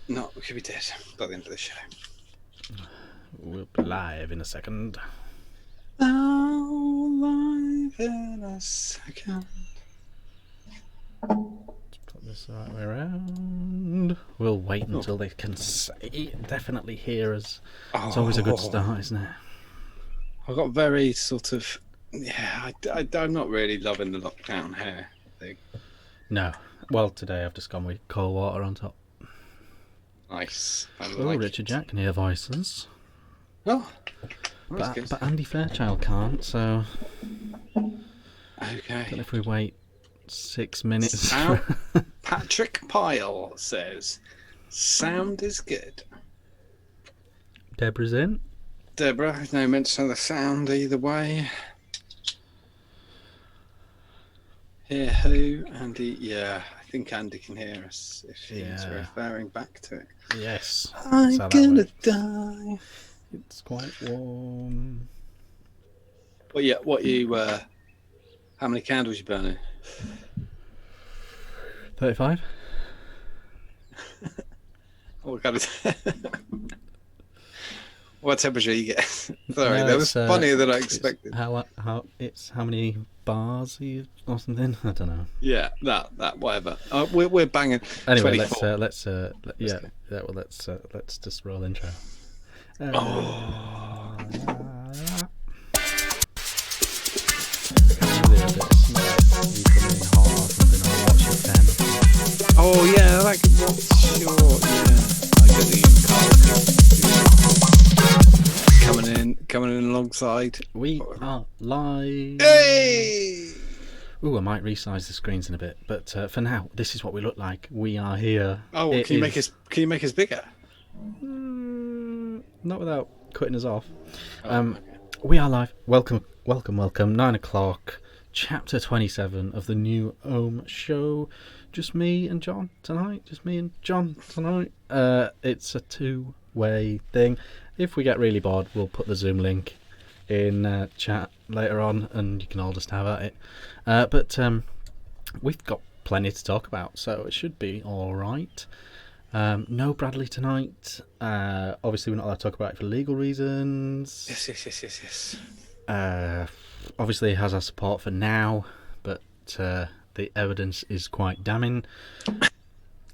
No, we could be dead by the end of the show. We'll be live in a second. Oh, live in a second. Let's put this the right way around. We'll wait until they can definitely hear us. It's always a good start, isn't it? I got very sort of... Yeah, I'm not really loving the lockdown hair thing. No. Well, today I've just gone with cold water on top. Nice. Richard Jack can hear voices. Oh, that's good. But Andy Fairchild can't, so... Okay. Don't know if we wait 6 minutes. Patrick Pyle says, sound is good. Deborah's in. Deborah, no mention of the sound either way. Hear who? Andy? Yeah, I think Andy can hear us if he's referring back to it. Yes. I'm gonna die. It's quite warm. What you how many candles you burning? 35. What kind of what temperature you get? Sorry, No, that was funnier than I expected. How many bars are you or something? I don't know. Yeah, that whatever. We're banging. Anyway, 24. let's just roll intro. Oh yeah, like what's your I get the coming in alongside. We are live. Hey! Ooh, I might resize the screens in a bit, but for now, this is what we look like. We are here. Oh, can you make us bigger? Not without cutting us off. We are live. Welcome. 9 o'clock. Chapter 27 of the new Ohm Show. Just me and John tonight. It's a two-way thing. If we get really bored, we'll put the Zoom link in chat later on, and you can all just have at it. But we've got plenty to talk about, so it should be all right. No Bradley tonight. Obviously, we're not allowed to talk about it for legal reasons. Yes. Obviously, he has our support for now, but the evidence is quite damning.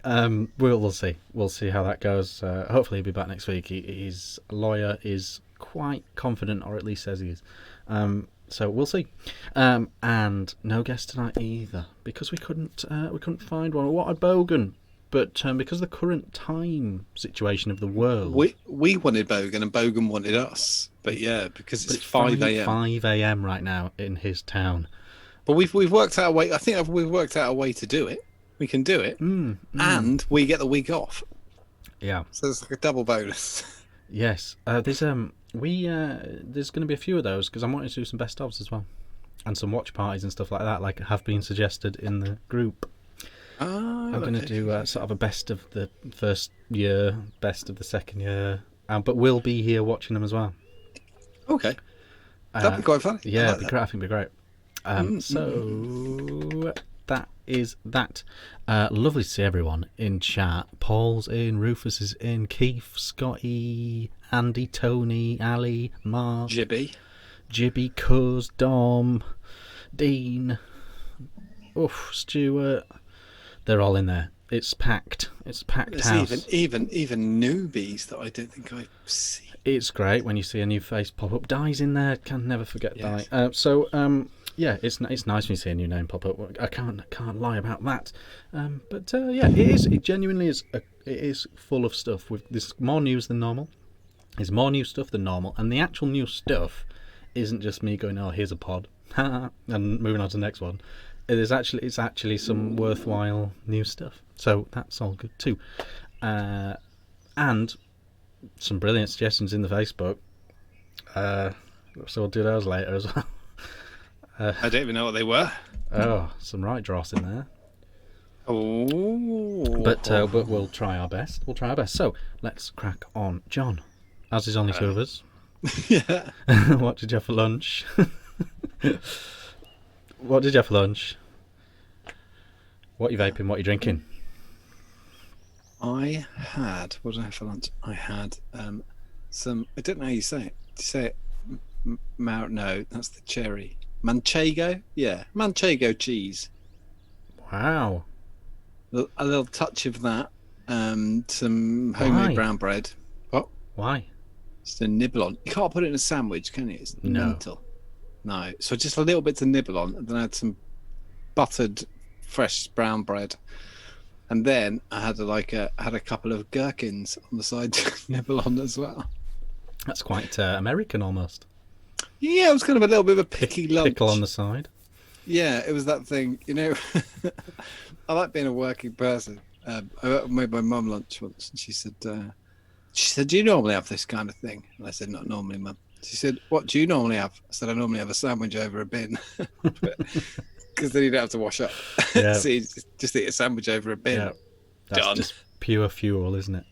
We'll see. We'll see how that goes. Hopefully, he'll be back next week. His lawyer is quite confident, or at least says he is. So we'll see. And no guest tonight either, because we couldn't find one. What a bogan! But because of the current time situation of the world, we wanted Bogan and Bogan wanted us. But yeah, because it's 5 a.m. 5 a.m. right now in his town. But we've worked out a way. I think we've worked out a way to do it. We can do it, and we get the week off. Yeah. So it's like a double bonus. Yes. There's going to be a few of those because I'm wanting to do some best ofs as well, and some watch parties and stuff like that, like have been suggested in the group. I'm going to do sort of a best of the first year, best of the second year, but we'll be here watching them as well. Okay. That'd be quite fun. Yeah, it'd be great. I think it'd be great. So that is that. Lovely to see everyone in chat. Paul's in, Rufus is in, Keith, Scotty, Andy, Tony, Ali, Mark, Jibby, Cuz, Dom, Dean, Stuart. They're all in there. It's packed. It's a packed house. There's even newbies that I don't think I've seen. It's great when you see a new face pop up. Di's in there. Can never forget Di. Yeah, it's nice when you see a new name pop up. I can't lie about that. But yeah, it genuinely is. It is full of stuff. There's more news than normal. There's more new stuff than normal, and the actual new stuff isn't just me going, "Oh, here's a pod," and moving on to the next one. It's actually some worthwhile new stuff. So that's all good too. And some brilliant suggestions in the Facebook. So we'll do those later as well. I don't even know what they were. Oh, some right dross in there. Oh. But we'll try our best. So let's crack on. John, as is only two of us. Yeah. What did you have for lunch? What are you vaping? What are you drinking? I had, what did I have for lunch? I had some, I don't know how you say it. Do you say it? No, that's the cherry. Manchego? Yeah, Manchego cheese. Wow. A little touch of that. Some homemade Why? brown bread. What? Why? Just a nibble on. You can't put it in a sandwich, can you? It's No. mental. No. So just a little bit to nibble on. And then I had some buttered, fresh brown bread. And then I had had a couple of gherkins on the side to nibble on as well. That's quite American almost. Yeah, it was kind of a little bit of a picky lunch. Pickle on the side. Yeah, it was that thing. I like being a working person. I made my mum lunch once, and she said, "Do you normally have this kind of thing?" And I said, "Not normally, Mum." She said, "What do you normally have?" I said, "I normally have a sandwich over a bin, because then you don't have to wash up. Yeah. So you just eat a sandwich over a bin." Yeah. That's Done. just pure fuel, isn't it?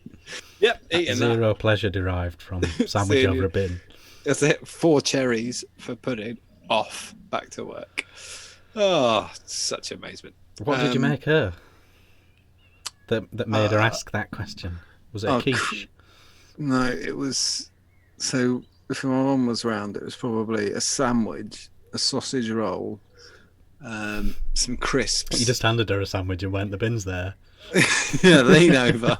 Yep, eating Zero pleasure derived from sandwich over a bin. That's it. 4 cherries for pudding. Off. Back to work. Oh, such amazement. What did you make her? That made her ask that question. Was it a quiche? No, it was. So if my mum was round, it was probably a sandwich, a sausage roll, some crisps. You just handed her a sandwich and went, the bin's there. Yeah, lean over.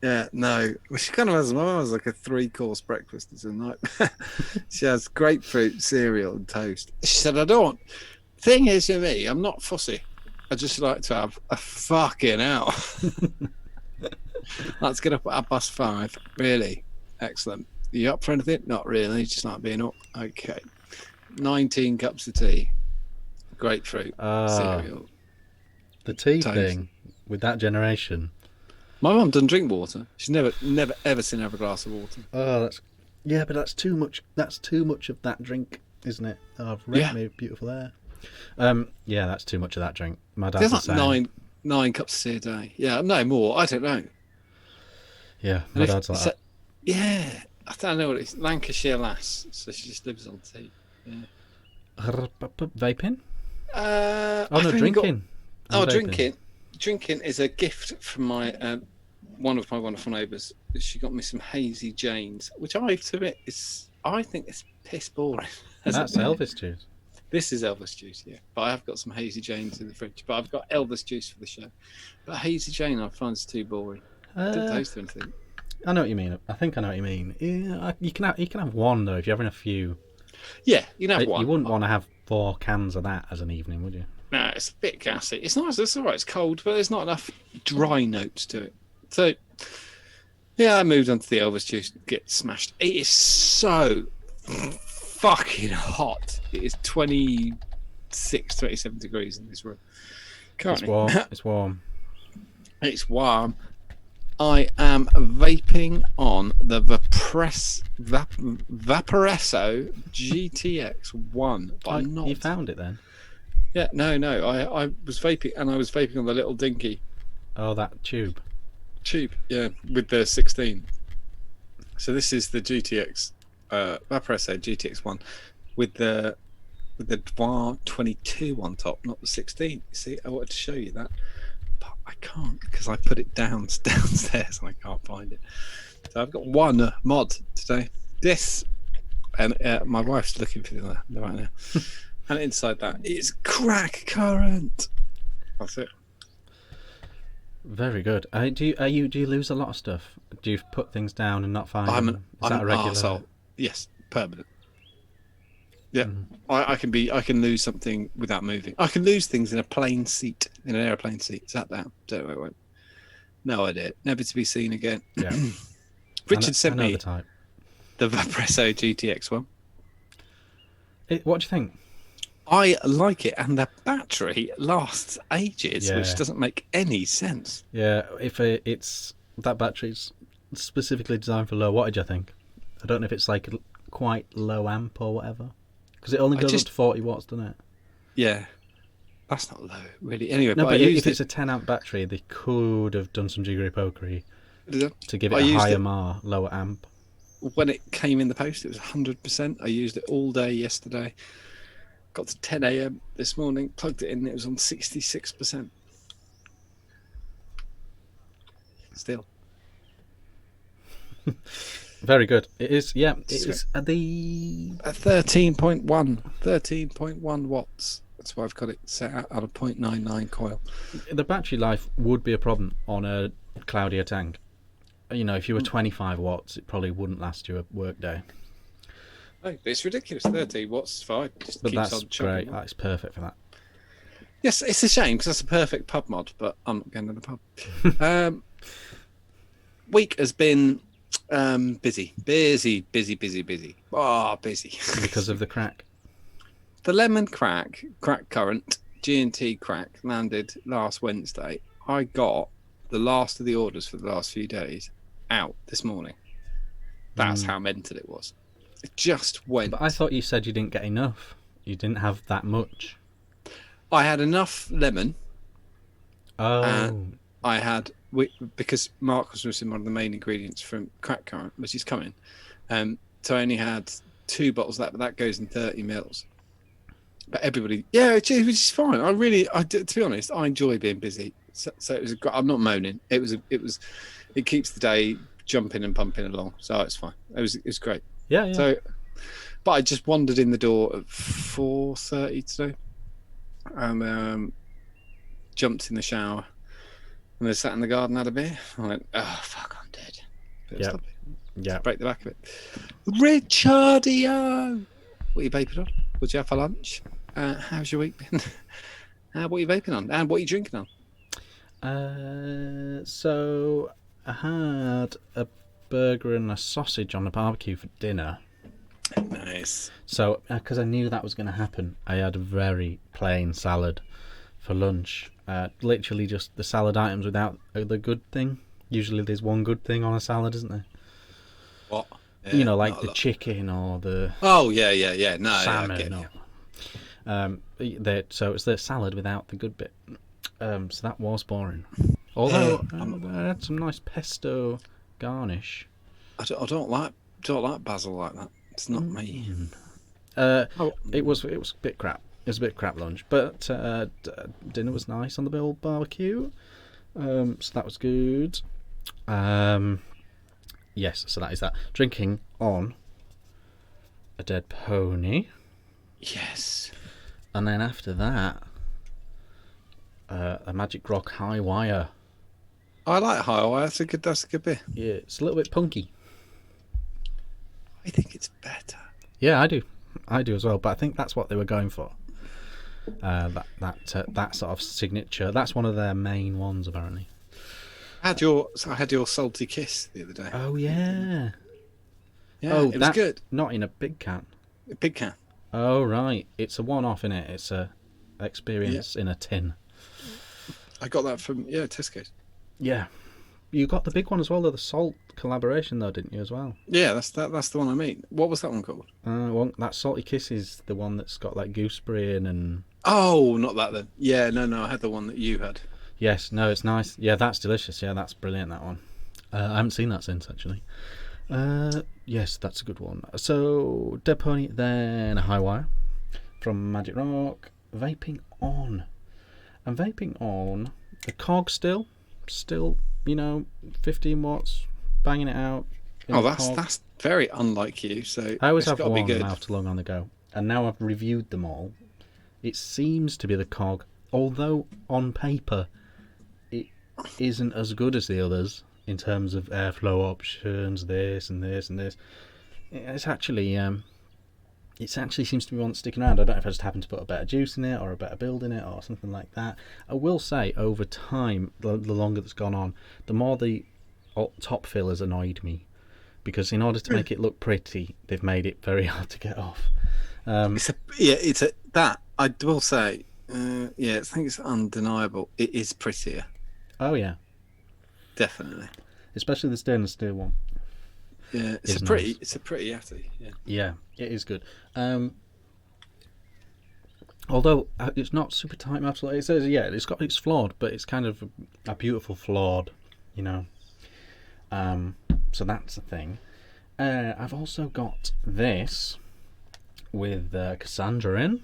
Yeah, no. Well, she kind of has. My mum has like a 3-course breakfast as a night. She has grapefruit cereal and toast. She said, "I don't. Thing is, for me, I'm not fussy. I just like to have a fucking out." Let's get up at 5:30. Really excellent. Are you up for anything? Not really. Just like being up. Okay. 19 cups of tea, grapefruit cereal. The tea toast. thing with that generation. My mum doesn't drink water. She's never ever seen her have a glass of water. Oh, but that's too much. That's too much of that drink, isn't it? Oh, I've read me beautiful air. Yeah, that's too much of that drink. My dad's There's like nine cups of tea a day. Yeah, no more. I don't know. Yeah, my dad's like that. Yeah, I don't know what it's. Lancashire lass, so she just lives on tea. Yeah. Vaping? No, drinking. Drinking. Drinking is a gift from my one of my wonderful neighbours. She got me some Hazy Janes, which I think it's piss boring. That's Elvis juice. This is Elvis juice, yeah. But I have got some Hazy Janes in the fridge. But I've got Elvis juice for the show. But Hazy Jane, I find is too boring. Don't taste anything. I know what you mean. I think I know what you mean. Yeah, you can have one though if you're having a few. Yeah, you can have one. You wouldn't want to have 4 cans of that as an evening, would you? No, it's a bit gassy. It's nice. It's all right. It's cold, but there's not enough dry notes to it. So, yeah, I moved on to the Elvis juice. Get smashed. It is so fucking hot. It is 26, 27 degrees in this room. Currently. It's warm. It's warm. It's warm. I am vaping on the Vaporesso GTX1. But You found it then? Yeah, no. I was vaping, and I was vaping on the little dinky. Oh, that tube. Yeah, with the 16. So this is the GTX, Vaporesso GTX1, with the Dwar 22 on top, not the 16. You see, I wanted to show you that, but I can't because I put it downstairs and I can't find it. So I've got one mod today. This, and my wife's looking for the right now. And inside that is crack current. That's it. Very good. Do you lose a lot of stuff? Do you put things down and not find them? Is that a regular? Arsehole. Yes, permanent. Yeah, I can lose something without moving. I can lose things in an airplane seat. Sat down. Don't know where. No idea. Never to be seen again. Yeah. Richard sent me the Vaporesso GTX one. What do you think? I like it, and the battery lasts ages, which doesn't make any sense. Yeah, if that battery's specifically designed for low wattage, I think. I don't know if it's like quite low amp or whatever, because it only goes up to 40 watts, doesn't it? Yeah, that's not low, really. Anyway, no, but if it's a 10 amp battery, they could have done some jiggery pokery to give it a higher MAR, lower amp. When it came in the post, it was 100%. I used it all day yesterday. Got to 10 a.m. this morning, plugged it in, it was on 66%. still. Very good. It is. Yeah, it It's is. The a 13.1 watts. That's why I've got it set out on a 0.99 coil. the battery life would be a problem on a cloudier tank. You know, if you were 25 watts, it probably wouldn't last you a work day. Oh, it's ridiculous. 13 watts is fine. Just But keeps that's on chugging great. on. That's perfect for that. Yes, it's a shame because that's a perfect pub mod, but I'm not going to the pub. Week has been busy. Oh, busy. Because of the crack. The lemon crack current, G&T crack, landed last Wednesday. I got the last of the orders for the last few days out this morning. That's how mental it was. It just went. But I thought you said you didn't get enough. You didn't have that much. I had enough lemon. Oh. I had, because Mark was missing one of the main ingredients from crack current, which is coming. So I only had 2 bottles of that, but that goes in 30 mils. But everybody, which is fine. To be honest, I enjoy being busy. So it was. I'm not moaning. It keeps the day jumping and pumping along. So it's fine. It was great. Yeah. So, but I just wandered in the door at 4:30 today, and jumped in the shower, and then sat in the garden, had a beer. I went, oh fuck, I'm dead. Yeah. Break the back of it. Richardio, what are you vaping on? What'd you have for lunch? How's your week been? What are you vaping on? And what are you drinking on? So I had a burger and a sausage on the barbecue for dinner. Nice. So, because I knew that was going to happen, I had a very plain salad for lunch. Literally just the salad items without the good thing. Usually there's one good thing on a salad, isn't there? What? You know, like the chicken or the... Oh, yeah. No, salmon. So it's the salad without the good bit. So that was boring. Although I had some nice pesto garnish. I don't like basil like that. It's not me. It was a bit crap. It was a bit crap lunch, but dinner was nice on the old barbecue. So that was good. Yes, so that is that. Drinking on a dead pony. Yes. And then after that, a Magic Rock High Wire. I like High Wire. That's a good beer. Yeah, it's a little bit punky. I think it's better. Yeah, I do as well. But I think that's what they were going for. That sort of signature. That's one of their main ones, apparently. I had your salty kiss the other day. Oh yeah. Yeah, it was good. Not in a big can. A big can. Oh right, it's a one-off, innit? It's a experience in a tin. I got that from Tesco's. Yeah, you got the big one as well, though, the salt collaboration, though, didn't you as well? Yeah, that's the one I mean. What was that one called? That salty kiss is the one that's got like gooseberry in and. Oh, not that then. Yeah, no, I had the one that you had. Yes, no, it's nice. Yeah, that's delicious. Yeah, that's brilliant. That one. I haven't seen that since actually. Yes, that's a good one. So Dead Pony, then a High Wire from Magic Rock. Vaping on, and vaping on the cog still, 15 watts, banging it out. Oh, that's very unlike you. So I always have one mouth to lung on the go, and now I've reviewed them all. It seems to be the cog, although on paper it isn't as good as the others in terms of airflow options, this and this and this. It's actually it actually seems to be one that's sticking around. I don't know if I just happened to put a better juice in it or a better build in it or something like that. I will say, over time, the longer that's gone on, the more the top fill has annoyed me, because in order to make it look pretty, they've made it very hard to get off. I will say, I think it's undeniable. It is prettier. Oh yeah, definitely. Especially the stainless steel one. Yeah, it's a pretty Yeti. Yeah, it is good. Although it's not super tight mouth. It says it's flawed, but it's kind of a beautiful flawed, So that's the thing. I've also got this with Cassandra in.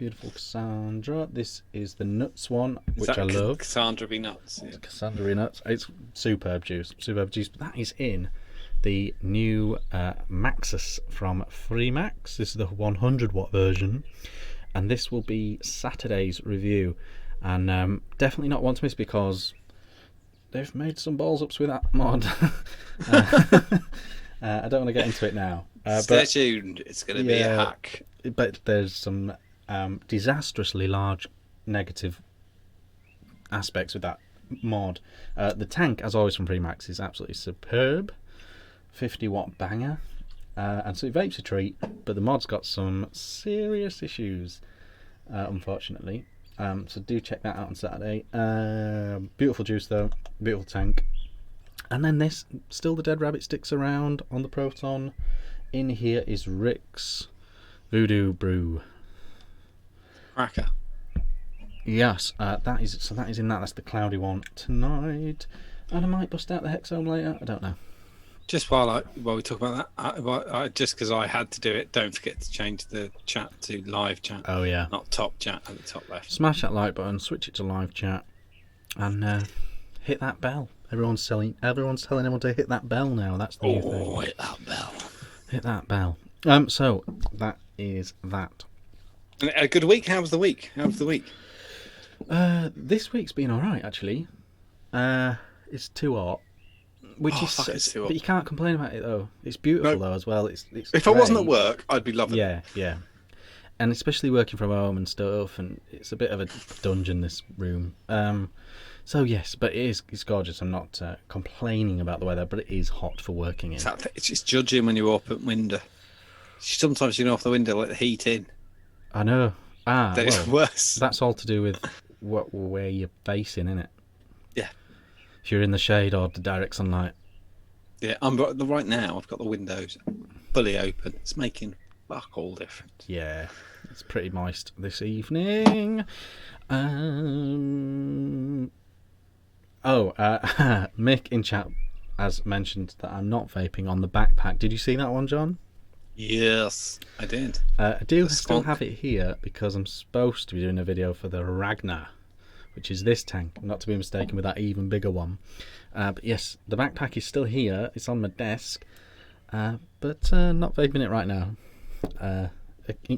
Beautiful Cassandra. This is the nuts one, Is which that I love. Cassandra be nuts. Yeah. Cassandra nuts. It's superb juice. Superb juice. But that is in the new Maxus from Freemax. This is the 100 watt version. And this will be Saturday's review. And definitely not one to miss because they've made some balls ups with that mod. I don't want to get into it now. Stay tuned. It's going to be a hack. But there's some disastrously large negative aspects with that mod. The tank, as always from Freemax, is absolutely superb. 50 watt banger. And so it vapes a treat, but the mod's got some serious issues, unfortunately. So do check that out on Saturday. Beautiful juice though, beautiful tank. And then this, still the dead rabbit sticks around on the Proton. In here is Rick's Voodoo Brew. Cracker. Yes, that is in that. That's the cloudy one tonight. And I might bust out the Hexome later. I don't know. Just while we talk about that, just because I had to do it, don't forget to change the chat to live chat. Oh yeah, not top chat at the top left. Smash that like button, switch it to live chat, and hit that bell. Everyone's telling everyone to hit that bell now. That's the new thing. Hit that bell. Hit that bell. So that is that. A good week. How was the week? This week's been all right actually. It's too hot. Which is, but you can't complain about it though. It's beautiful though as well. It's if I wasn't at work, I'd be loving it. Yeah, and especially working from home and stuff, and it's a bit of a dungeon, this room. So yes, but it's gorgeous. I'm not complaining about the weather, but it is hot for working in. It's just judging when you open window. Sometimes you know off the window, let the heat in. I know. It's worse. That's all to do with where you're facing, isn't it? Yeah. If you're in the shade or the direct sunlight. Yeah, right now I've got the windows fully open. It's making fuck all difference. Yeah, it's pretty moist this evening. Mick in chat has mentioned that I'm not vaping on the backpack. Did you see that one, John? Yes, I did. I do still have it here because I'm supposed to be doing a video for the Ragnar, which is this tank, not to be mistaken with that even bigger one. But yes, the backpack is still here. It's on my desk, but not vaping it right now.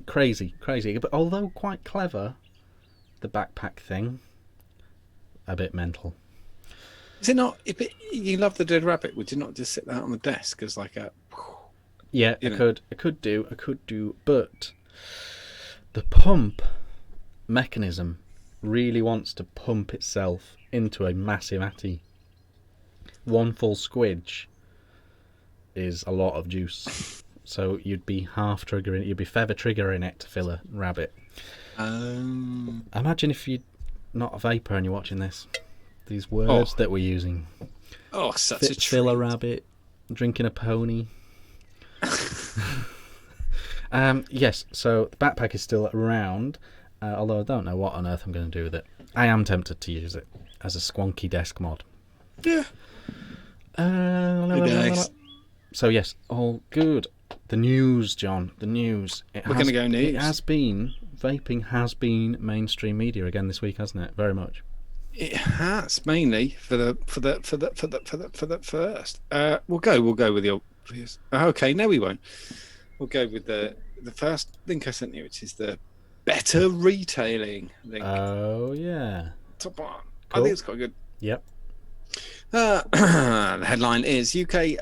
Crazy. But although quite clever, the backpack thing, a bit mental. Is it not? If you love the dead rabbit, would you not just sit that on the desk as like a? Yeah, I could do, but the pump mechanism really wants to pump itself into a massive atty. One full squidge is a lot of juice, so you'd be feather triggering it to fill a rabbit. Imagine if you're not a vapor and you're watching this. These words that we're using. Oh, such a treat. Fill a rabbit, drinking a pony. Yes, so the backpack is still around, although I don't know what on earth I'm going to do with it. I am tempted to use it as a squonky desk mod. Yeah. So yes, all good. The news, John. The news. We're going to go news. Vaping has been mainstream media again this week, hasn't it? Very much. It has, mainly for the first. We'll go with the obvious. Okay, no, we won't. We'll go with the first link I sent you, which is the better retailing link. Oh yeah. Top one. Cool. I think it's quite good. Yep. The headline is UK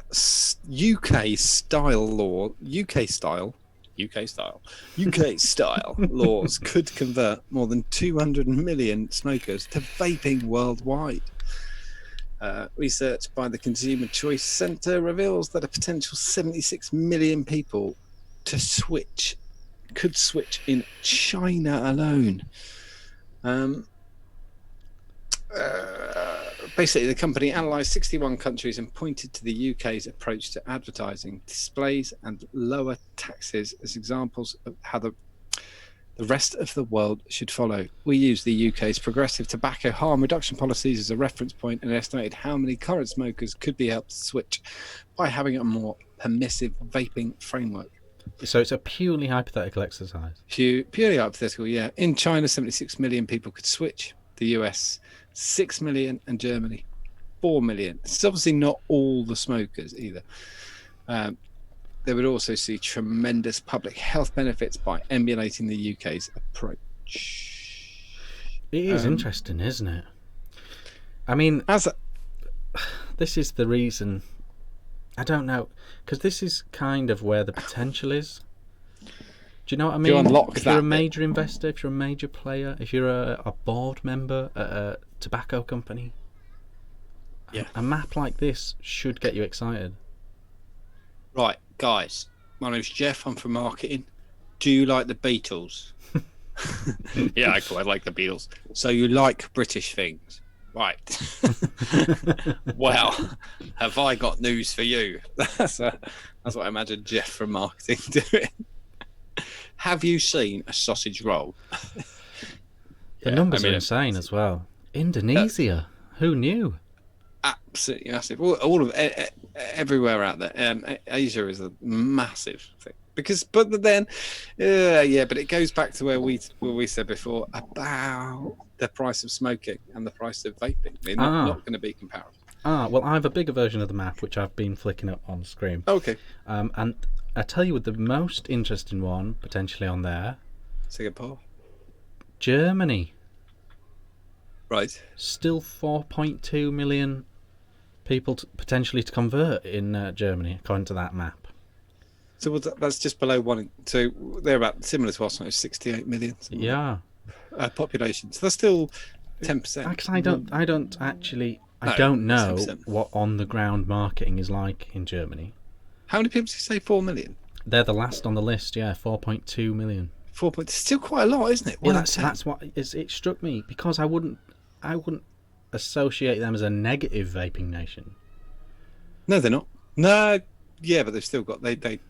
style laws could convert more than 200 million smokers to vaping worldwide. Research by the Consumer Choice Centre reveals that a potential 76 million people could switch in China alone. Basically, the company analysed 61 countries and pointed to the UK's approach to advertising, displays, and lower taxes as examples of how the rest of the world should follow. We use the UK's progressive tobacco harm reduction policies as a reference point and estimated how many current smokers could be helped to switch by having a more permissive vaping framework. So it's a purely hypothetical exercise. Purely hypothetical, yeah. In China, 76 million people could switch. The US, 6 million, and Germany, 4 million. It's obviously not all the smokers either. They would also see tremendous public health benefits by emulating the UK's approach. It is interesting, isn't it? I mean, this is the reason. I don't know, because this is kind of where the potential is. Do you know what I mean? If you're a major investor, if you're a major player, if you're a board member at a tobacco company, a map like this should get you excited. Right, guys, my name's Jeff. I'm from marketing. Do you like the Beatles? Yeah, I quite like the Beatles. So you like British things? Right. Well, have I got news for you? That's what I imagine Jeff from marketing doing. Have you seen a sausage roll? The numbers are insane as well. Indonesia, who knew? Absolutely massive. All of everywhere out there. Asia is a massive thing. But then, but it goes back to where we said before about the price of smoking and the price of vaping. They're not going to be comparable. Well, I have a bigger version of the map which I've been flicking up on screen. Okay. And I tell you, with the most interesting one potentially on there, Singapore, Germany. Right. Still 4.2 million people potentially to convert in Germany, according to that map. So that's just below one. So they're about similar to us, 68 million. Population. So that's still 10%. Actually, I don't know 10%. What on the ground marketing is like in Germany. How many people did you say? 4 million. They're the last on the list. 4.2 million. Still quite a lot, isn't it? Yeah, that's what it struck me, because I wouldn't associate them as a negative vaping nation. No, they're not. No, yeah, but they've still got they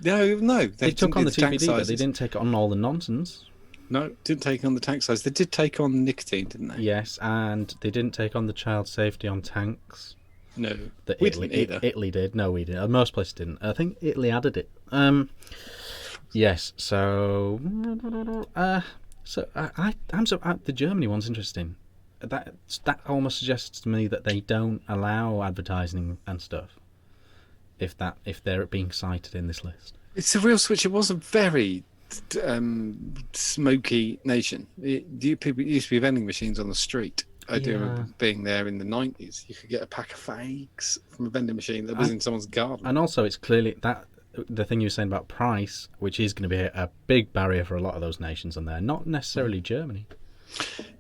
no. They took on the TBD, but they didn't take on all the nonsense. No, didn't take on the tank size. They did take on nicotine, didn't they? Yes, and they didn't take on the child safety on tanks. No, we didn't either. Italy did. No, we didn't. Most places didn't. I think Italy added it. Yes. So, the Germany one's interesting. That almost suggests to me that they don't allow advertising and stuff. If they're being cited in this list, it's a real switch. It was a very smoky nation. People used to be vending machines on the street. I do remember being there in the 90s. You could get a pack of fags from a vending machine that was in someone's garden. And also, it's clearly that the thing you were saying about price, which is going to be a big barrier for a lot of those nations on there. Not necessarily Germany.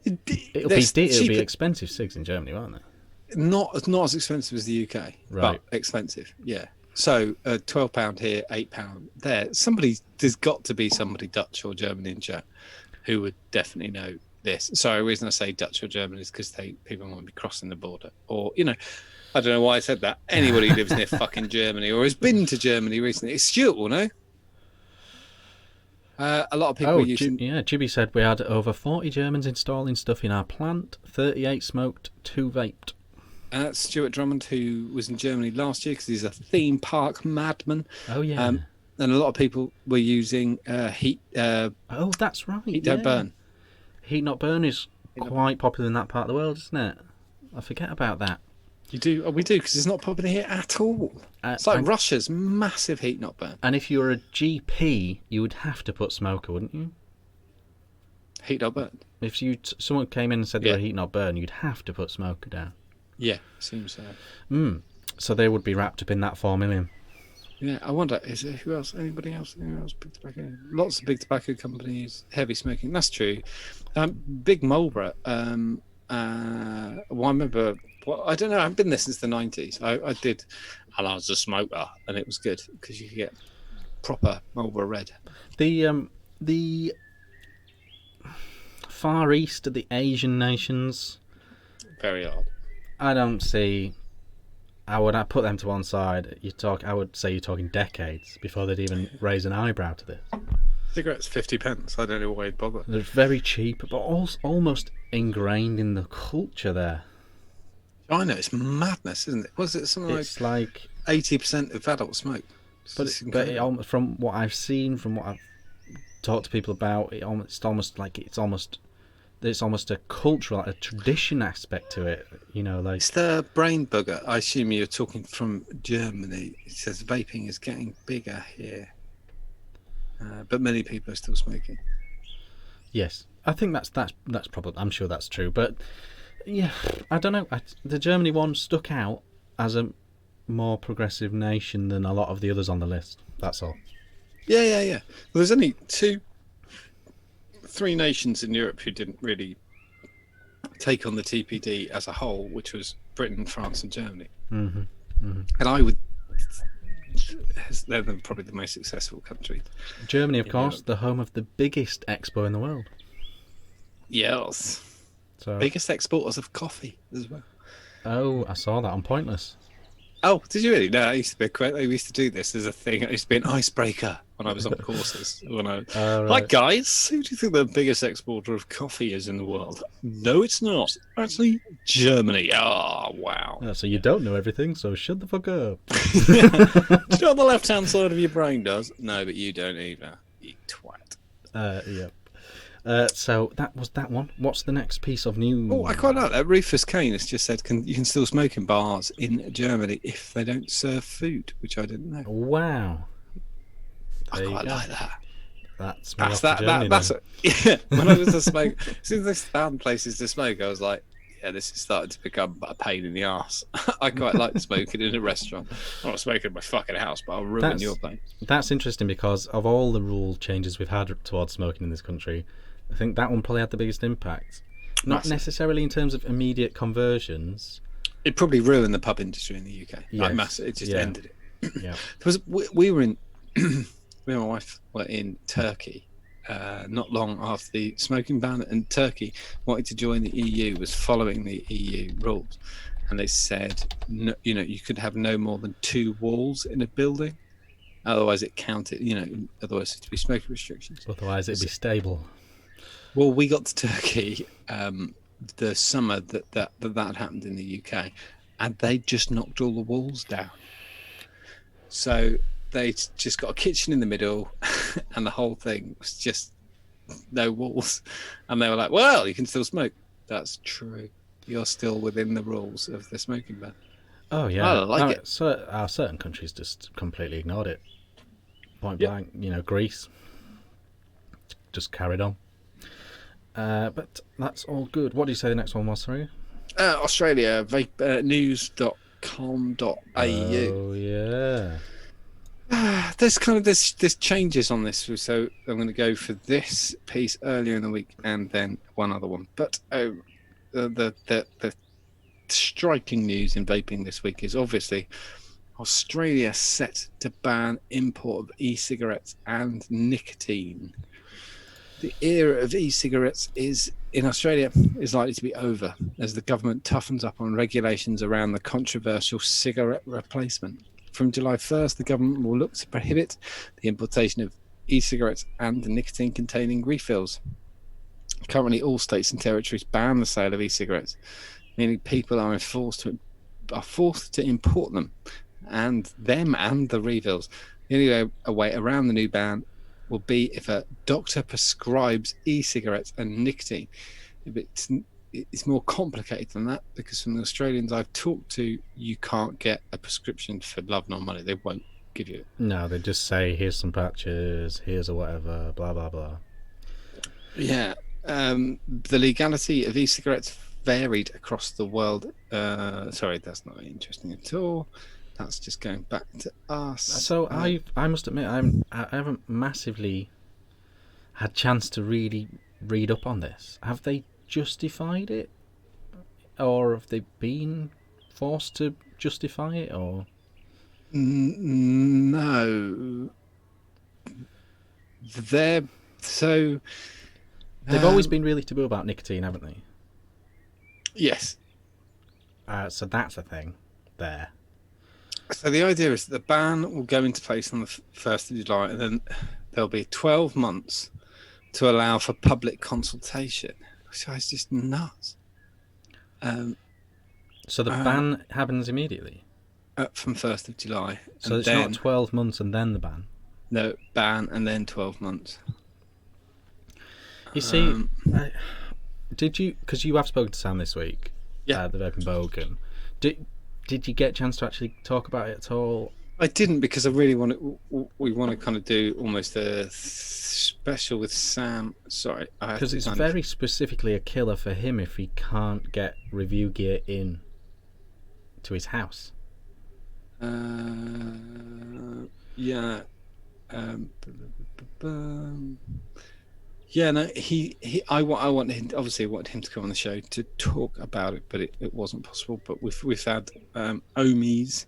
It'll be expensive cigs in Germany, won't it? Not as expensive as the UK, right? But expensive, yeah. So £12 here, £8 there. There's got to be somebody Dutch or German in chat who would definitely know this. So the reason I say Dutch or German is because people might be crossing the border, or I don't know why I said that. Anybody who lives near fucking Germany or has been to Germany recently, Stuart will know. A lot of people. Jibby said we had over 40 Germans installing stuff in our plant. 38 smoked, 2 vaped. That's Stuart Drummond, who was in Germany last year because he's a theme park madman. Oh yeah. And a lot of people were using heat. That's right. Heat don't burn. Heat not burn is quite popular in that part of the world, isn't it? I forget about that. You do? Oh, we do, because it's not popular here at all. It's like Russia's massive heat not burn. And if you were a GP, you would have to put smoker, wouldn't you? Heat not burn. If someone came in and said they were heat not burn, you'd have to put smoker down. Yeah, seems so. So they would be wrapped up in that 4 million. Yeah, I wonder, who else? Anybody else? Big tobacco. Lots of big tobacco companies, heavy smoking. That's true. Big Marlboro. I remember. Well, I don't know. I've been there since the 90s. I did, and I was a smoker, and it was good because you could get proper Marlboro Red. The Far East of the Asian nations. Very odd. I don't see. I put them to one side. I would say you're talking decades before they'd even raise an eyebrow to this. Cigarettes 50p. I don't know why you'd bother. They're very cheap, but almost ingrained in the culture there. I know, it's madness, isn't it? Was it something like 80% of adults smoke? From what I've seen, from what I've talked to people about, it's almost a cultural, a tradition aspect to it. Like it's the brain bugger. I assume you're talking from Germany. It says vaping is getting bigger here, but many people are still smoking. Yes, I think that's probably. I'm sure that's true, but yeah, I don't know. The Germany one stuck out as a more progressive nation than a lot of the others on the list. That's all. Yeah. Well, there's only three nations in Europe who didn't really take on the TPD as a whole, which was Britain, France, and Germany. Mm-hmm. Mm-hmm. And I would. They're probably the most successful country. Germany, of course, the home of the biggest expo in the world. Yes. So biggest exporters of coffee as well. Oh, I saw that on Pointless. Oh, did you really? No, I used to be I used to do this as a thing. It used to be an icebreaker when I was on courses. Right. Hi guys, who do you think the biggest exporter of coffee is in the world? No, it's not. Actually, Germany. Oh, wow. So you don't know everything, so shut the fuck up. Do you know what the left-hand side of your brain does? No, but you don't either. You twat. Yep. So that was that one. What's the next piece of news? Oh, I quite like that. Rufus Kane has just said you can still smoke in bars in Germany if they don't serve food, which I didn't know. Wow. I quite like that. That's yeah. When I was to smoke, as soon as I found places to smoke, I was like, yeah, this is starting to become a pain in the arse. I quite like smoking in a restaurant. I'm not smoking in my fucking house, but I'll ruin your place. That's interesting because of all the rule changes we've had towards smoking in this country, I think that one probably had the biggest impact. Not necessarily in terms of immediate conversions. It probably ruined the pub industry in the UK. Yes. Like massive. It just ended it. Yeah. Because we were in, me and my wife were in Turkey not long after the smoking ban, and Turkey wanted to join the EU, was following the EU rules, and they said, no, you could have no more than 2 walls in a building, otherwise it counted. Otherwise it'd be smoking restrictions. Otherwise it'd be stable. Well, we got to Turkey the summer that happened in the UK, and they just knocked all the walls down. So they just got a kitchen in the middle, and the whole thing was just no walls. And they were like, well, you can still smoke. That's true. You're still within the rules of the smoking ban. Oh, yeah. I like it. So, certain countries just completely ignored it. Point blank. Greece just carried on. But that's all good. What do you say the next one was, sorry? Australia, vape, news.com.au. Oh, yeah. There's changes on this, so I'm going to go for this piece earlier in the week and then one other one. But the striking news in vaping this week is obviously Australia set to ban import of e-cigarettes and nicotine. The era of e-cigarettes in Australia is likely to be over as the government toughens up on regulations around the controversial cigarette replacement. From July 1st, the government will look to prohibit the importation of e-cigarettes and nicotine-containing refills. Currently, all states and territories ban the sale of e-cigarettes, meaning people are forced to import them and the refills. The only way around the new ban will be if a doctor prescribes e-cigarettes and nicotine. It's more complicated than that, because from the Australians I've talked to, you can't get a prescription for love nor money. They won't give you it. No, they just say, here's some patches, here's a whatever, blah, blah, blah. Yeah. The legality of e-cigarettes varied across the world. Sorry, that's not interesting at all. That's just going back to us. So I must admit, I haven't massively had chance to really read up on this. Have they justified it, or have they been forced to justify it, or no? They've always been really taboo about nicotine, haven't they? Yes. So that's a thing there. So the idea is that the ban will go into place on the 1st of July, and then there'll be 12 months to allow for public consultation. So it's just nuts. So the ban happens immediately? from 1st of July. So and it's then, not 12 months and then the ban. No, ban and then 12 months. You see, did you? Because you have spoken to Sam this week. Yeah. The Vape and Bogan. Did you get a chance to actually talk about it at all? I didn't, because I really we want to kind of do almost a special with Sam. Sorry, because it's very specifically a killer for him if he can't get review gear in to his house. Yeah. Yeah, no, I want him. Obviously, I want him to come on the show to talk about it, but it wasn't possible. But we've had Ohmies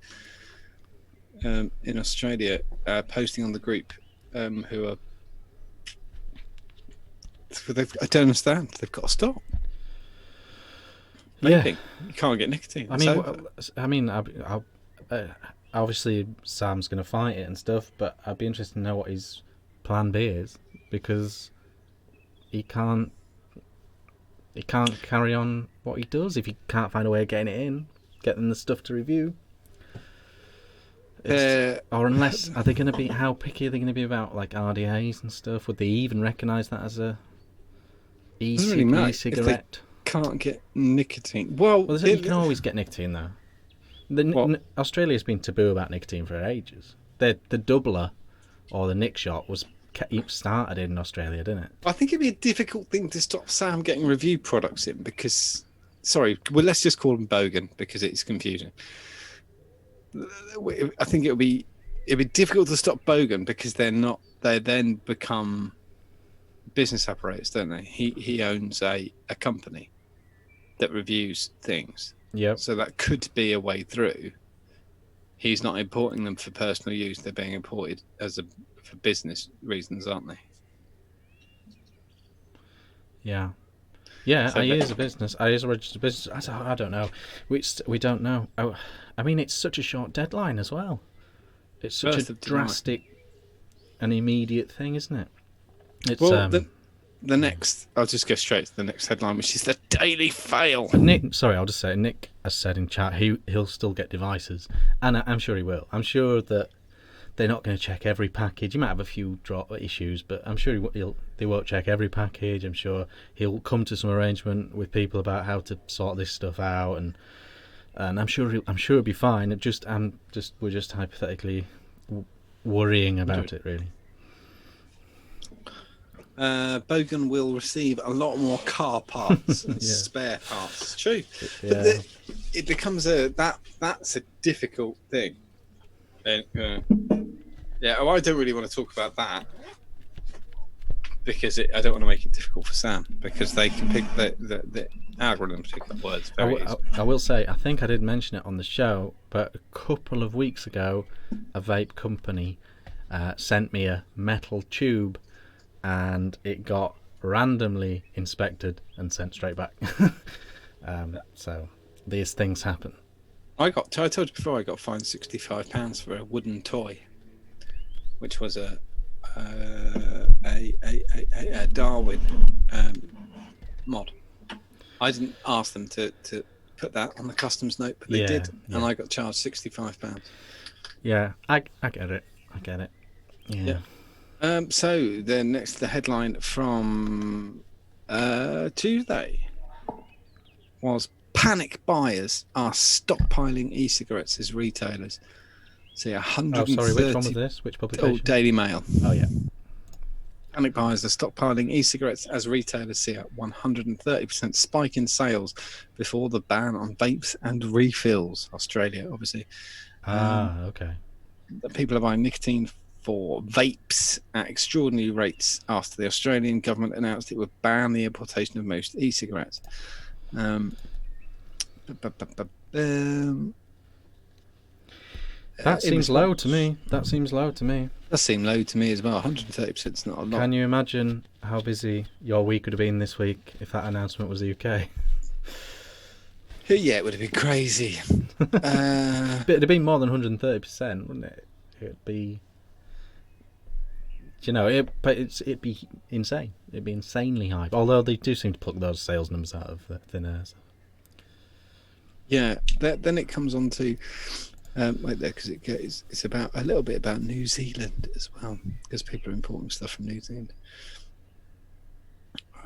in Australia posting on the group who are. I don't understand. They've got to stop. Vaping. Yeah, You can't get nicotine. Obviously Sam's going to fight it and stuff, but I'd be interested to know what his plan B is, because he can't carry on what he does if he can't find a way of getting it in, getting the stuff to review. Or unless, are they going to be, how picky are they going to be about like RDAs and stuff? Would they even recognise that as a e-cigarette? Can't get nicotine. Well, you can always get nicotine though. Australia's been taboo about nicotine for ages. The doubler or the Nick shot was started in Australia, didn't it? I think it'd be a difficult thing to stop Sam getting review products in, because, well, let's just call them Bogan because it's confusing. I think it'd be difficult to stop Bogan because they then become business apparatus, don't they? He owns a company that reviews things. Yep. So that could be a way through. He's not importing them for personal use; they're being imported for business reasons, aren't they? Yeah. Yeah, so I use a business. I use a registered business. I don't know. We don't know. I mean, it's such a short deadline as well. It's such a drastic and immediate thing, isn't it? It's, well, the next... I'll just go straight to the next headline, which is the Daily Fail. I'll just say, Nick has said in chat he'll still get devices. And I'm sure he will. I'm sure that they're not going to check every package. You might have a few drop issues, but I'm sure they won't check every package. I'm sure he'll come to some arrangement with people about how to sort this stuff out, and I'm sure it'll be fine. We're just hypothetically worrying about it, really. Bogan will receive a lot more car parts and spare parts. It's true, but it becomes that's a difficult thing. I don't really want to talk about that because I don't want to make it difficult for Sam, because they can pick the algorithms pick up words very easily. I will say, I think I did mention it on the show, but a couple of weeks ago, a vape company sent me a metal tube, and it got randomly inspected and sent straight back. So these things happen. I told you before, I got fined £65 for a wooden toy, which was a Darwin mod. I didn't ask them to put that on the customs note, but they did, and I got charged £65. Yeah, I get it. Yeah. So then next, the headline from Tuesday was panic buyers are stockpiling e-cigarettes as retailers. See, 130. Oh, sorry, which one was this? Which publication? Oh, Daily Mail. Oh, yeah. Panic buyers are stockpiling e-cigarettes as retailers see a 130% spike in sales before the ban on vapes and refills. Australia, obviously. Okay. People are buying nicotine for vapes at extraordinary rates after the Australian government announced it would ban the importation of most e-cigarettes. That seems low to me. That seems low to me. Does seem low to me as well. 130% is not a lot. Can you imagine how busy your week would have been this week if that announcement was the UK? Yeah, it would have been crazy. But it'd have been more than 130%, wouldn't it? It'd be... it'd be insane. It'd be insanely high. Although they do seem to pluck those sales numbers out of thin air. So. Yeah, then it comes on to Wait there, because it's about a little bit about New Zealand as well, because people are importing stuff from New Zealand.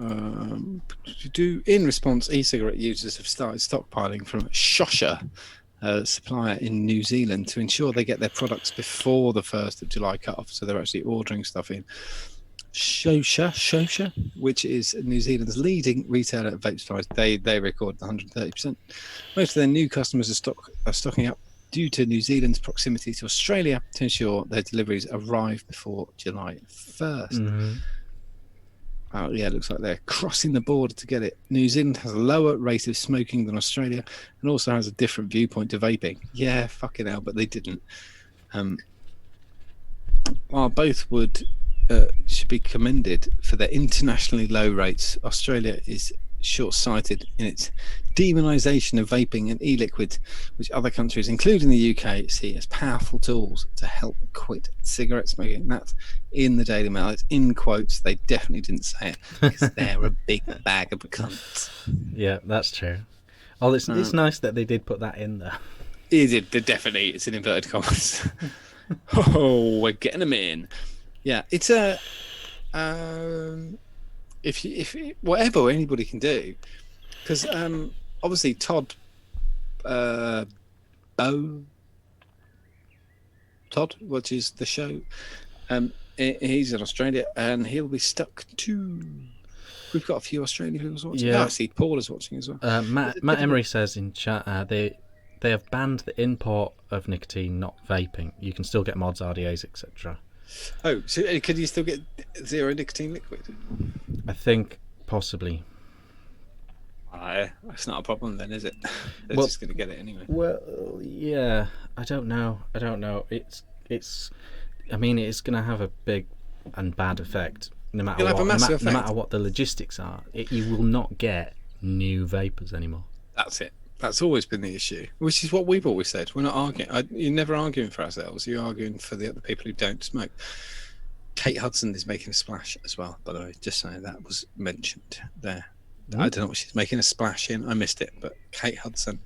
In response, e-cigarette users have started stockpiling from Shosha, a supplier in New Zealand, to ensure they get their products before the 1st of July cut-off. So they're actually ordering stuff in. Shosha, which is New Zealand's leading retailer of vape supplies, they recorded 130%. Most of their new customers are stocking up due to New Zealand's proximity to Australia to ensure their deliveries arrive before July 1st. Mm-hmm. Oh, yeah, it looks like they're crossing the border to get it. New Zealand has a lower rate of smoking than Australia and also has a different viewpoint to vaping. Yeah, fucking hell, but they didn't. While both should be commended for their internationally low rates, Australia is short-sighted in its demonisation of vaping and e-liquids, which other countries, including the UK, see as powerful tools to help quit cigarette smoking. That's in the Daily Mail. It's in quotes. They definitely didn't say it because they're a big bag of cunts. Yeah, that's true. Oh, it's nice that they did put that in there. Definitely, it's in inverted commas. Oh, we're getting them in. Yeah, it's a if whatever anybody can do, because obviously Todd, which is the show, he's in Australia and he'll be stuck to. We've got a few Australian people watching. Yeah, I see Paul is watching as well. Matt Emery says in chat they have banned the import of nicotine, not vaping. You can still get mods, RDAs, etc. Oh, so can you still get zero nicotine liquid? I think possibly. That's not a problem then, is it? They're just going to get it anyway. Well, yeah, I don't know. It's. I mean, it's going to have a big and bad effect. No matter what. No matter what the logistics are, you will not get new vapors anymore. That's it. That's always been the issue, which is what we've always said. We're not arguing. You're never arguing for ourselves. You're arguing for the other people who don't smoke. Kate Hudson is making a splash as well, by the way. Just saying that was mentioned there. Mm-hmm. I don't know what she's making a splash in. I missed it, but Kate Hudson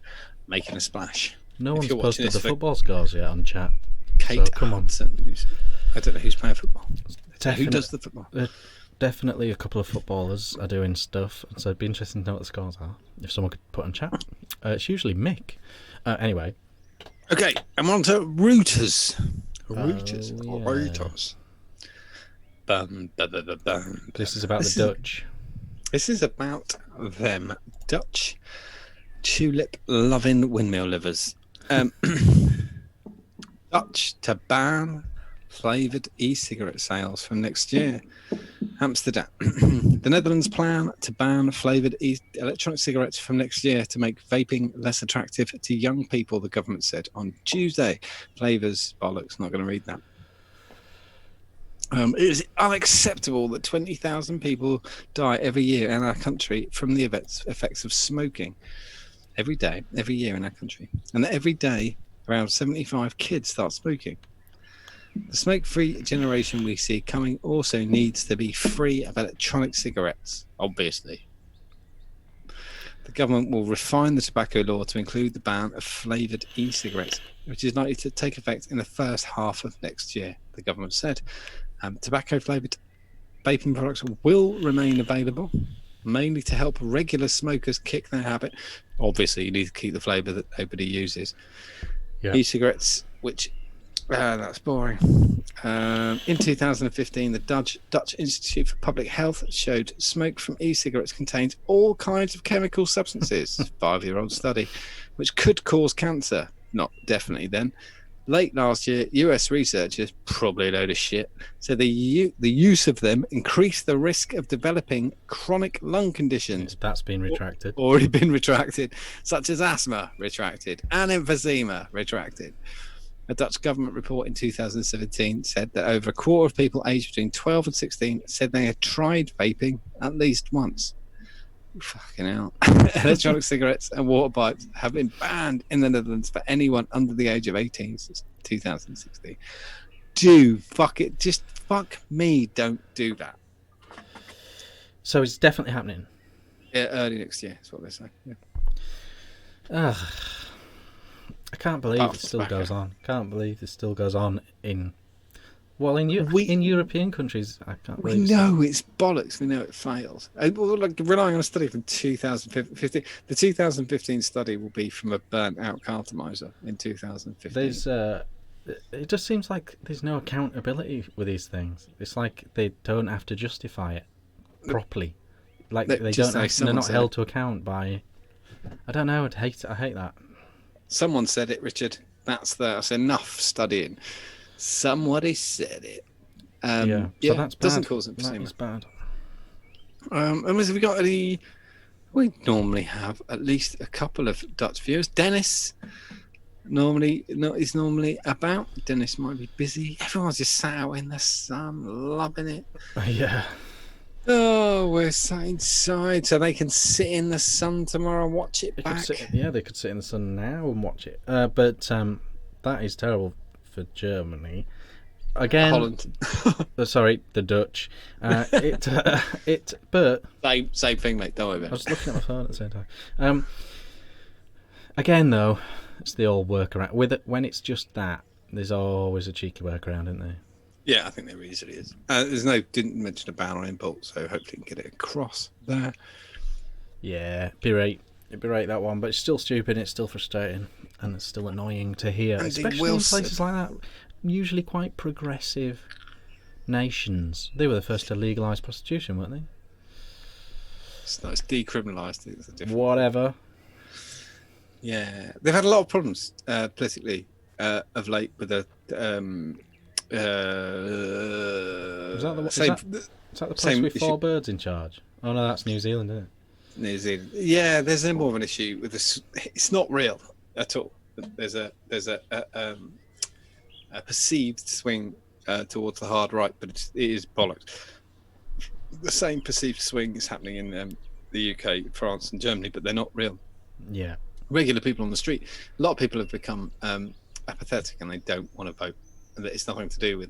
making a splash. No one's posted the football scores yet on chat. Kate Hudson. I don't know who's playing football. Who does the football? Definitely a couple of footballers are doing stuff, so it'd be interesting to know what the scores are. If someone could put on chat. It's usually Mick. Anyway. Okay, I'm on to Reuters. Reuters. This is about the Dutch. This is about them Dutch tulip-loving windmill livers. Dutch to ban flavoured e-cigarette sales from next year. Amsterdam. The Netherlands plan to ban flavoured electronic cigarettes from next year to make vaping less attractive to young people, the government said on Tuesday. Flavours, bollocks, not going to read that. It is unacceptable that 20,000 people die every year in our country from the effects of smoking. Every year in our country. And that every day, around 75 kids start smoking. The smoke-free generation we see coming also needs to be free of electronic cigarettes, obviously. The government will refine the tobacco law to include the ban of flavoured e-cigarettes, which is likely to take effect in the first half of next year, the government said. Tobacco-flavoured vaping products will remain available, mainly to help regular smokers kick their habit. Obviously, you need to keep the flavour that nobody uses. Yeah. E-cigarettes, which... that's boring. In 2015, the Dutch Institute for Public Health showed smoke from e-cigarettes contains all kinds of chemical substances, 5-year-old study, which could cause cancer. Not definitely then. Late last year, US researchers, probably a load of shit, said the use of them increased the risk of developing chronic lung conditions. That's been retracted. Already been retracted, such as asthma, retracted, and emphysema, retracted. A Dutch government report in 2017 said that over a quarter of people aged between 12 and 16 said they had tried vaping at least once. Fucking hell. Electronic cigarettes and water pipes have been banned in the Netherlands for anyone under the age of 18 since 2016. Fuck it. Just fuck me. Don't do that. So it's definitely happening? Yeah, early next year is what they say. Yeah. I can't believe Apart it from still tobacco. goes on. Can't believe it still goes on in in We European countries. I can't we believe it still. know it's bollocks. We know it fails. Well, like relying on a study from 2015, the 2015 study will be from a burnt out cartomizer in 2015. There's it just seems like there's no accountability with these things. It's like they don't have to justify it properly. Like they Just don't say have, they're someone not said held it. to account by. I don't know. I hate that. Someone said it, Richard. That's enough studying. Somebody said it. Yeah. So Yeah, that's doesn't bad. cause That emphysema. is bad. And have we got any? We normally have at least a couple of Dutch viewers. Dennis is normally about. Dennis might be busy. Everyone's just sat out in the sun, loving it. Yeah. Oh, we're sat inside, so they can sit in the sun tomorrow and watch it They back. they could sit in the sun now and watch it. But that is terrible for Germany. Again, Holland. sorry, the Dutch. But Same thing, mate. Don't worry I about was it. looking at my phone at the same time. Again, though, it's the old workaround. With it, when it's just that, there's always a cheeky workaround, isn't there? Yeah, I think there easily is. Didn't mention a ban on import, so hopefully we can get it across there. Yeah, it'd be right that one, but it's still stupid. It's still frustrating, and it's still annoying to hear, Andy especially Wilson. in places like that. Usually quite progressive nations. They were the first to legalise prostitution, weren't they? It's decriminalised. It's a different. Whatever. Yeah, they've had a lot of problems politically of late with the. Is that the place same with issue. 4 birds in charge? Oh no, that's New Zealand, isn't it? New Zealand. Yeah, there's no more of an issue with this. It's not real at all. There's a perceived swing towards the hard right, but it is bollocks. The same perceived swing is happening in the UK, France, and Germany, but they're not real. Yeah. Regular people on the street. A lot of people have become apathetic and they don't want to vote. And it's nothing to do with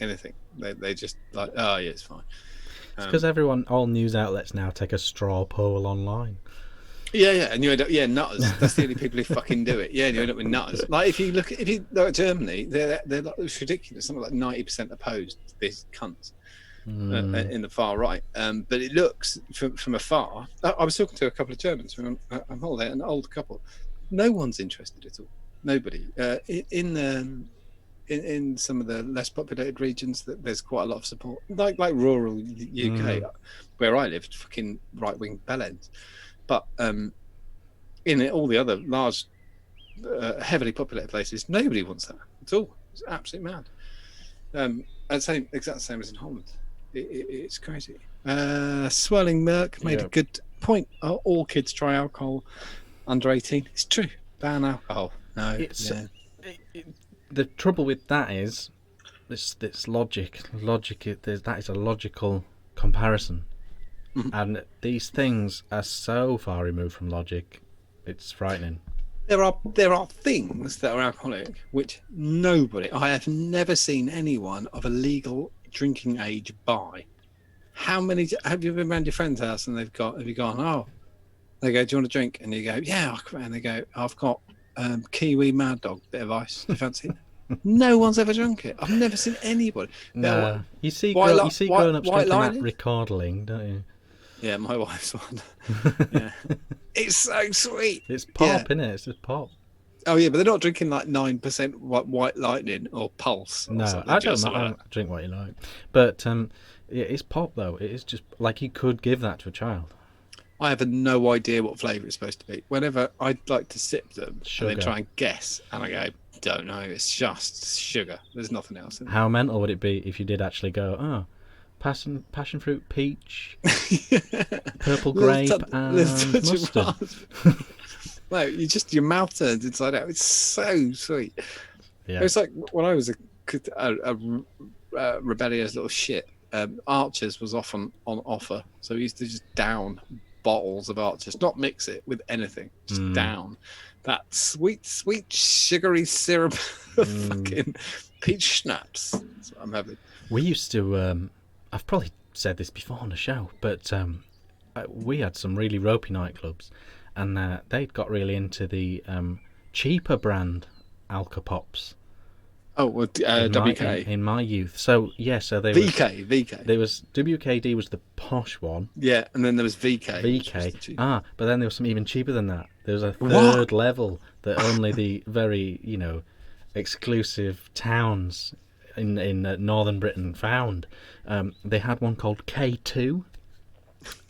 anything. They just like, oh yeah, it's fine. It's because all news outlets now take a straw poll online. Yeah, and you end up, nutters. That's the only people who fucking do it. Yeah, and you end up with nutters. Like if you look at Germany, they're like, it's ridiculous. Something like 90% opposed to these cunts in the far right. But it looks from afar. I was talking to a couple of Germans from on holiday, an old couple. No one's interested at all. Nobody. In some of the less populated regions, there's quite a lot of support, like rural UK, where I lived, fucking right wing bellends. But in all the other large, heavily populated places, nobody wants that at all. It's absolutely mad. Exact same as in Holland. It's crazy. Swirling Merc made a good point. All kids try alcohol under 18. It's true. Ban alcohol. No. The trouble with that is this logic. That is a logical comparison. Mm-hmm. And these things are so far removed from logic, it's frightening. There are things that are alcoholic which I have never seen anyone of a legal drinking age buy. How many have you been around your friend's house and have you gone, oh, they go, do you want a drink? And you go, yeah, and they go, I've got Kiwi Mad Dog, bit of ice, do you fancy it? No one's ever drunk it. I've never seen anybody. No, you see grown-ups drinking that Recordling, don't you? Yeah, my wife's one. Yeah, it's so sweet. It's pop, isn't it? It's just pop. Oh yeah, but they're not drinking like 9% White Lightning or Pulse. Or no, I don't know. I drink what you like, but yeah, it's pop though. It is just like you could give that to a child. I have no idea what flavour it's supposed to be. Whenever I'd like to sip them and then try and guess, and I go, don't know. It's just sugar. There's nothing else in it. How mental would it be if you did actually go, passion fruit, peach, purple grape, and mustard? No, your mouth turns inside out. It's so sweet. Yeah. It's like when I was a rebellious little shit. Archers was often on offer, so we used to just down bottles of Archers, not mix it with anything, just down that sweet sugary syrup of fucking peach schnapps. That's what I'm having. We used to I've probably said this before on the show, but we had some really ropey nightclubs, and they'd got really into the cheaper brand Alka-Pops Oh, well, in WK. in my youth. So so there VK. there was WKD was the posh one. Yeah, and then there was VK. Which was VK. the cheap. But then there was some even cheaper than that. There was a What? third level that only the very, exclusive towns in northern Britain found. They had one called K2.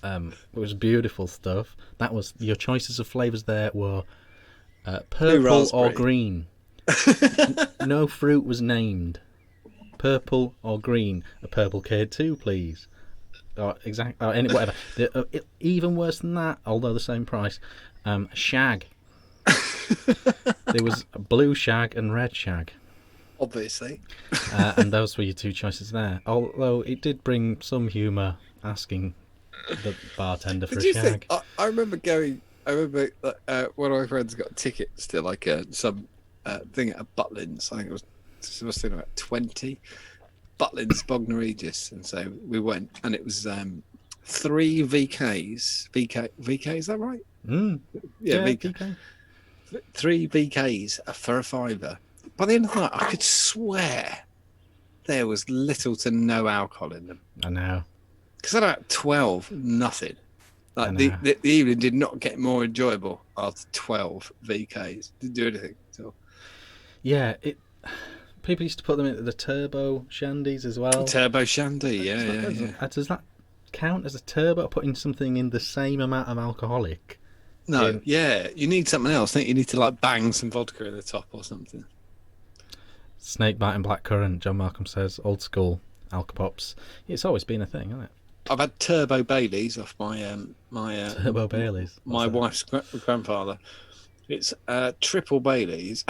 It was beautiful stuff. That was your choices of flavours there were purple or green. No fruit was named. Purple or green. A purple K2, please. Or whatever. Even worse than that, although the same price. Shag. There was blue shag and red shag. Obviously. And those were your two choices there. Although it did bring some humour asking the bartender for a shag. I remember going. I remember one of my friends got tickets to like some thing at a Butlins. I think it was something about 20 Butlins, Bognor Regis, and so we went, and it was 3 VKs. VK, is that right? Yeah, VK. 3 VKs for a £5. By the end of the night, I could swear there was little to no alcohol in them. I know. Because at about 12, nothing. Like the evening did not get more enjoyable after 12 VKs. Didn't do anything at all. Yeah, people used to put them into the turbo shandies as well. Turbo shandy, yeah. Does that count as a turbo? Putting something in the same amount of alcoholic? No, you need something else. I think you need to like bang some vodka in the top or something. Snakebite and blackcurrant, John Markham says. Old school Alka-Pops. It's always been a thing, hasn't it? I've had Turbo Baileys off my Turbo Baileys. My wife's grandfather. It's triple Baileys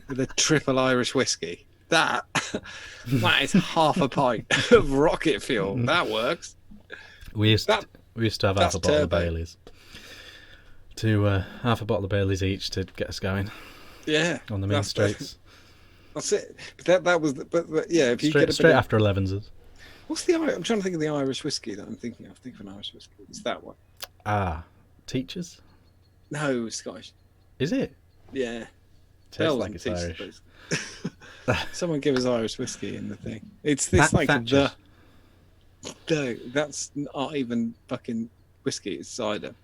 with a triple Irish whiskey. That is half a pint of rocket fuel. That works. We used to have half a bottle of turbo. Baileys. Half a bottle of Baileys each to get us going. Yeah, on the main streets. That's it. But that was, but yeah. If you straight after 11s. What's the? I'm trying to think of the Irish whiskey that I'm thinking of. Think of an Irish whiskey. It's that one. Teachers. No, Scottish. Is it? Yeah. Tastes like it's Irish. Someone give us Irish whiskey in the thing. It's this like Thatchers. No, that's not even fucking whiskey. It's cider.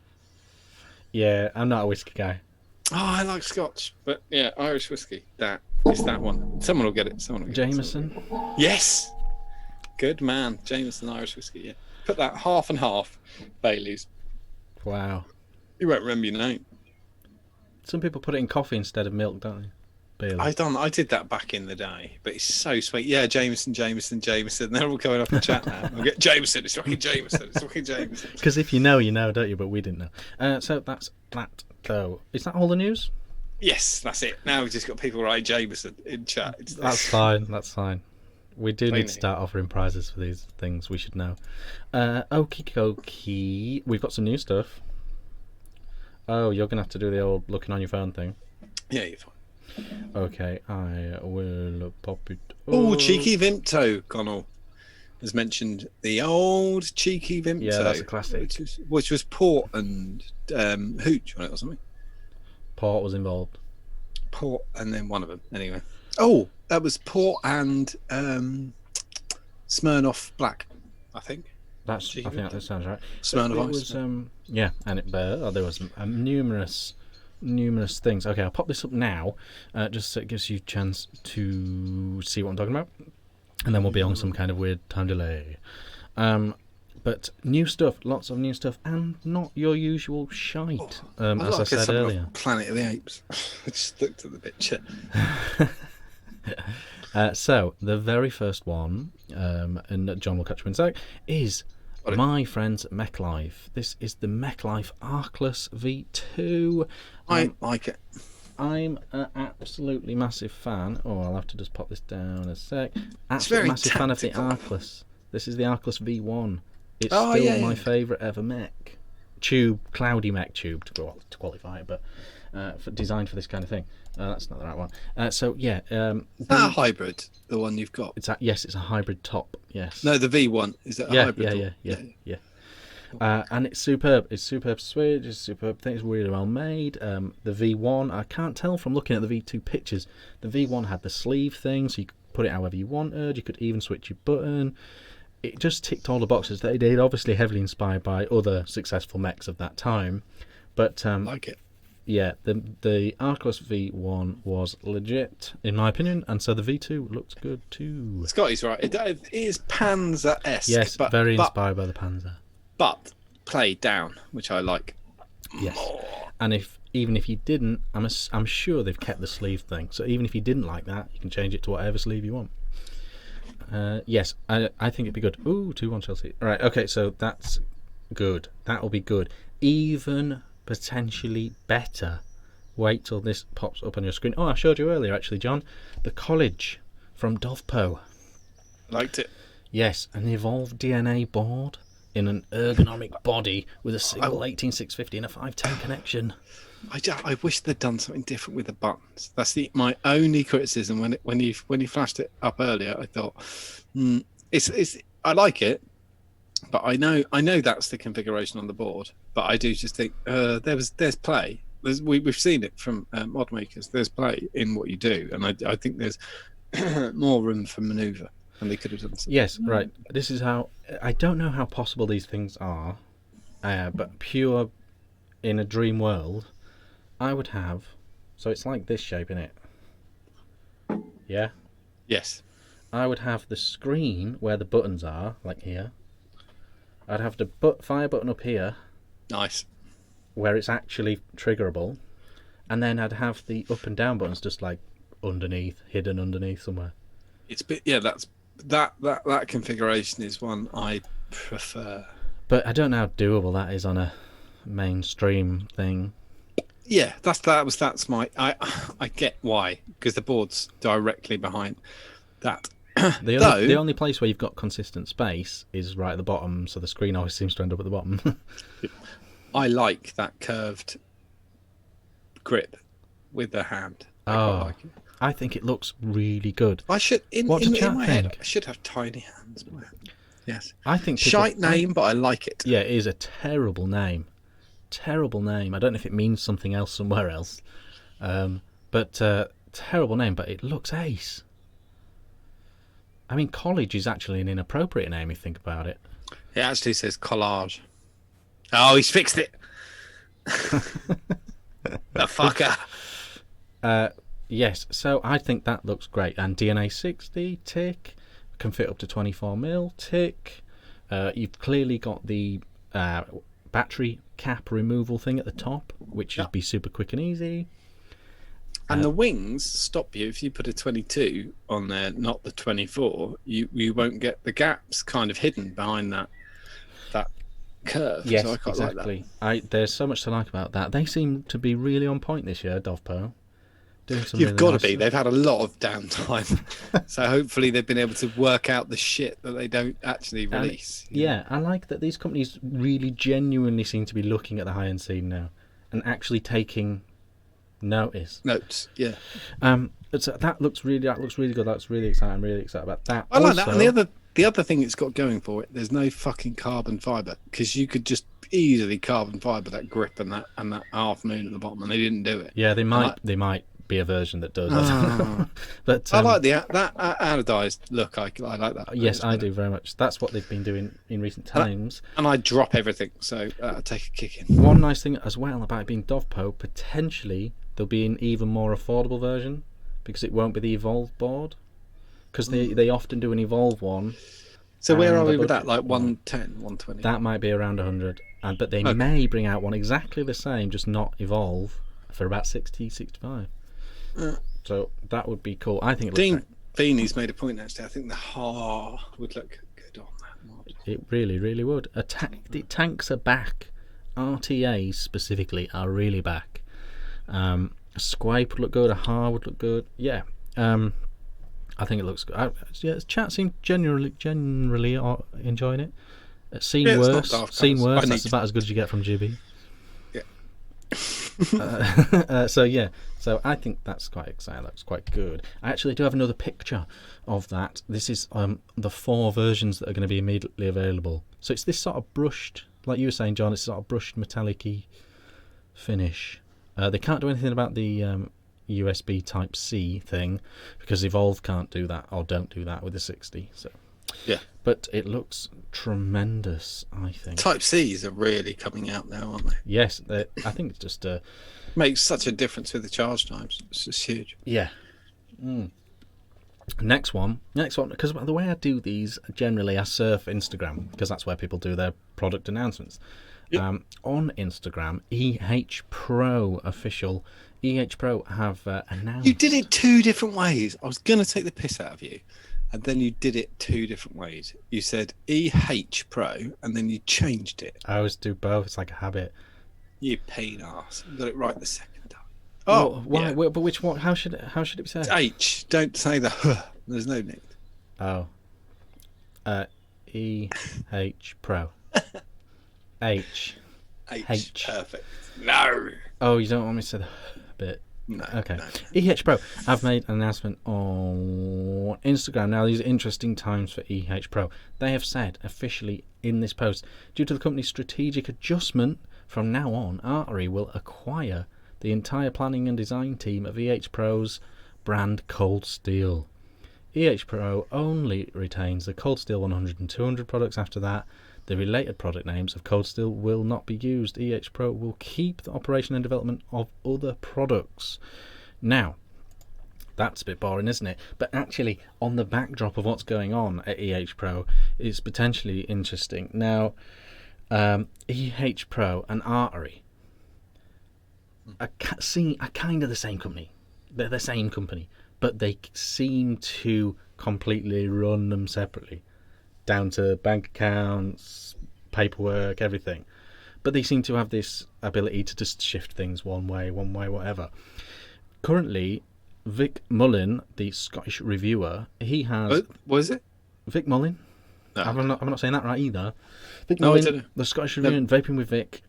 Yeah, I'm not a whiskey guy. Oh, I like Scotch, but yeah, Irish whiskey. It's that one. Someone will get it. Jameson. Yes. Good man. Jameson Irish whiskey. Yeah. Put that half and half. Baileys. Wow. You won't remember your name. Some people put it in coffee instead of milk, don't they? Baileys. I did that back in the day, but it's so sweet. Yeah, Jameson. They're all coming off the chat now. I'll get Jameson. It's fucking Jameson. Because if you know, don't you? But we didn't know. So that's that. Though, is that all the news? Yes, that's it. Now we've just got people writing Jameson in chat. That's fine. We do need to start offering prizes for these things. We should know. Okie dokie. We've got some new stuff. Oh, you're going to have to do the old looking on your phone thing. Yeah, you're fine. Okay, I will pop it. Oh, Cheeky Vimto, Connell has mentioned the old Cheeky Vimto. Yeah, that's a classic. Which was port and hooch on it or something. Port was involved. Port and then one of them, anyway. Oh, that was port and Smirnoff Black, I think. I think that sounds right. Smirnoff Ice. Yeah, and there was numerous things. Okay, I'll pop this up now, just so it gives you a chance to see what I'm talking about, and then we'll be on some kind of weird time delay. But new stuff, lots of new stuff, and not your usual shite, as I said earlier. Planet of the Apes. I just looked at the picture. So, the very first one, and John will catch you in a sec, is my friends at MechLife. This is the MechLife Arcless V2. I like it. I'm an absolutely massive fan. Oh, I'll have to just pop this down a sec. Absolutely massive fan of the Arcless. This is the Arcless V1. It's still my favourite ever mech. Cloudy mech tube to qualify it, but designed for this kind of thing. That's not the right one. So yeah, is that a hybrid? The one you've got? Yes, it's a hybrid top. Yes. No, the V1 is that a hybrid? Yeah. And it's superb. It's superb switch. It's superb thing. It's really well made. The V1, I can't tell from looking at the V2 pictures. The V1 had the sleeve thing, so you could put it however you wanted. You could even switch your button. It just ticked all the boxes. They'd obviously heavily inspired by other successful mechs of that time. But like it. yeah, the Arcos V1 was legit, in my opinion, and so the V2 looked good too. Scotty's right. It is Panzer-esque. Yes, very inspired by the Panzer. But played down, which I like. Yes, more. and even if you didn't, I'm sure they've kept the sleeve thing. So even if you didn't like that, you can change it to whatever sleeve you want. Yes, I think it'd be good. Ooh, 2-1 Chelsea. All right, okay, so that's good. That'll be good. Even potentially better. Wait till this pops up on your screen. Oh, I showed you earlier, actually, John. The College from Dovpo. Liked it. Yes, an evolved DNA board in an ergonomic body with a single 18650 and a 510 connection. I wish they'd done something different with the buttons. That's my only criticism. When you flashed it up earlier, I thought, it's I like it, but I know that's the configuration on the board. But I do just think there's play. We've seen it from mod makers. There's play in what you do, and I think there's more room for manoeuvre, and they could have done something. Yes, right. This is how I don't know how possible these things are, but pure in a dream world. I would have, so it's like this shape, innit? Yeah? Yes. I would have the screen where the buttons are, like here. I'd have the fire button up here. Nice. Where it's actually triggerable. And then I'd have the up and down buttons just like underneath, hidden underneath somewhere. That configuration is one I prefer. But I don't know how doable that is on a mainstream thing. Yeah, that's my. I get why, because the board's directly behind that. The only place where you've got consistent space is right at the bottom, so the screen always seems to end up at the bottom. I like that curved grip with the hand. I think it looks really good. I should in my head. I should have tiny hands. Yes, I think shite name, but I like it. Yeah, it is a terrible name. Terrible name. I don't know if it means something else somewhere else, but terrible name. But it looks ace. I mean, college is actually an inappropriate name if you think about it. It actually says collage. Oh, he's fixed it. The fucker. Yes, so I think that looks great. And DNA 60 tick, can fit up to 24mm tick. You've clearly got the battery cap removal thing at the top, which should be super quick and easy. And the wings stop you if you put a 22 on there, not the 24. You won't get the gaps kind of hidden behind that curve. Yes, so I quite exactly. like that. There's so much to like about that. They seem to be really on point this year, Dovpo. You've got to be. They've had a lot of downtime, so hopefully they've been able to work out the shit that they don't actually release. Yeah, I like that these companies really genuinely seem to be looking at the high-end scene now and actually taking notice. Notes, yeah. That looks really good. That's really exciting. I'm really excited about that. I like that. And the other thing it's got going for it, there's no fucking carbon fibre, because you could just easily carbon fibre that grip and that half moon at the bottom, and they didn't do it. Yeah, they might be a version that does that. But I like that anodized look. I like that. Yes, I do very much. That's what they've been doing in recent times. And I drop everything, so I take a kick in. One nice thing as well about it being Dovpo, potentially there'll be an even more affordable version because it won't be the Evolve board. Because they often do an Evolve one. So where are we with that? Like 110, 120? That might be around 100. But they may bring out one exactly the same, just not Evolve, for about 60, 65. So that would be cool. I think it looks great. Feeney's made a point actually. I think the HAR would look good on that mod. It really, really would. The tanks are back. RTAs specifically are really back. A Squipe would look good. A HAR would look good. Yeah. I think it looks good. Chat seemed generally enjoying it. Seen worse. That's about as good as you get from GB. So I think that's quite exciting. That's quite good. I actually do have another picture of that. This is the 4 versions that are going to be immediately available. So it's this sort of brushed like you were saying, John, it's sort of brushed metallic-y finish. They can't do anything about the USB Type-C thing because Evolve can't do that or don't do that with the 60. So Yeah. But it looks tremendous, I think. Type-Cs are really coming out now, aren't they? Yes, I think it's just... Makes such a difference with the charge times. It's just huge. Yeah. Next one, because the way I do these, generally I surf Instagram, because that's where people do their product announcements. Yep. On Instagram, EH Pro official, EH Pro have announced... You did it 2 different ways. I was going to take the piss out of you, and then you did it 2 different ways. You said EH Pro, and then you changed it. I always do both. It's like a habit. You pain ass. You got it right the second time. Oh, why? Yeah. But which one? How should it be said? H. Don't say the huh. There's no need. Oh. EH Pro. H. Perfect. No. Oh, you don't want me to say the bit? No. Okay. No. EH Pro. I've made an announcement on Instagram. Now, these are interesting times for EH Pro. They have said officially in this post, due to the company's strategic adjustment, from now on, Artery will acquire the entire planning and design team of EH Pro's brand Cold Steel. EH Pro only retains the Cold Steel 100 and 200 products. After that, the related product names of Cold Steel will not be used. EH Pro will keep the operation and development of other products. Now, that's a bit boring, isn't it? But actually, on the backdrop of what's going on at EH Pro, it's potentially interesting. Now, EH Pro and Artery are kind of the same company. They're the same company, but they seem to completely run them separately, down to bank accounts, paperwork, everything. But they seem to have this ability to just shift things one way, whatever. Currently, Vic Mullin, the Scottish reviewer, he has... What is it? Vic Mullin? No. I'm not saying that right either. Vic Mullin, the Scottish reviewer in Vaping with Vic,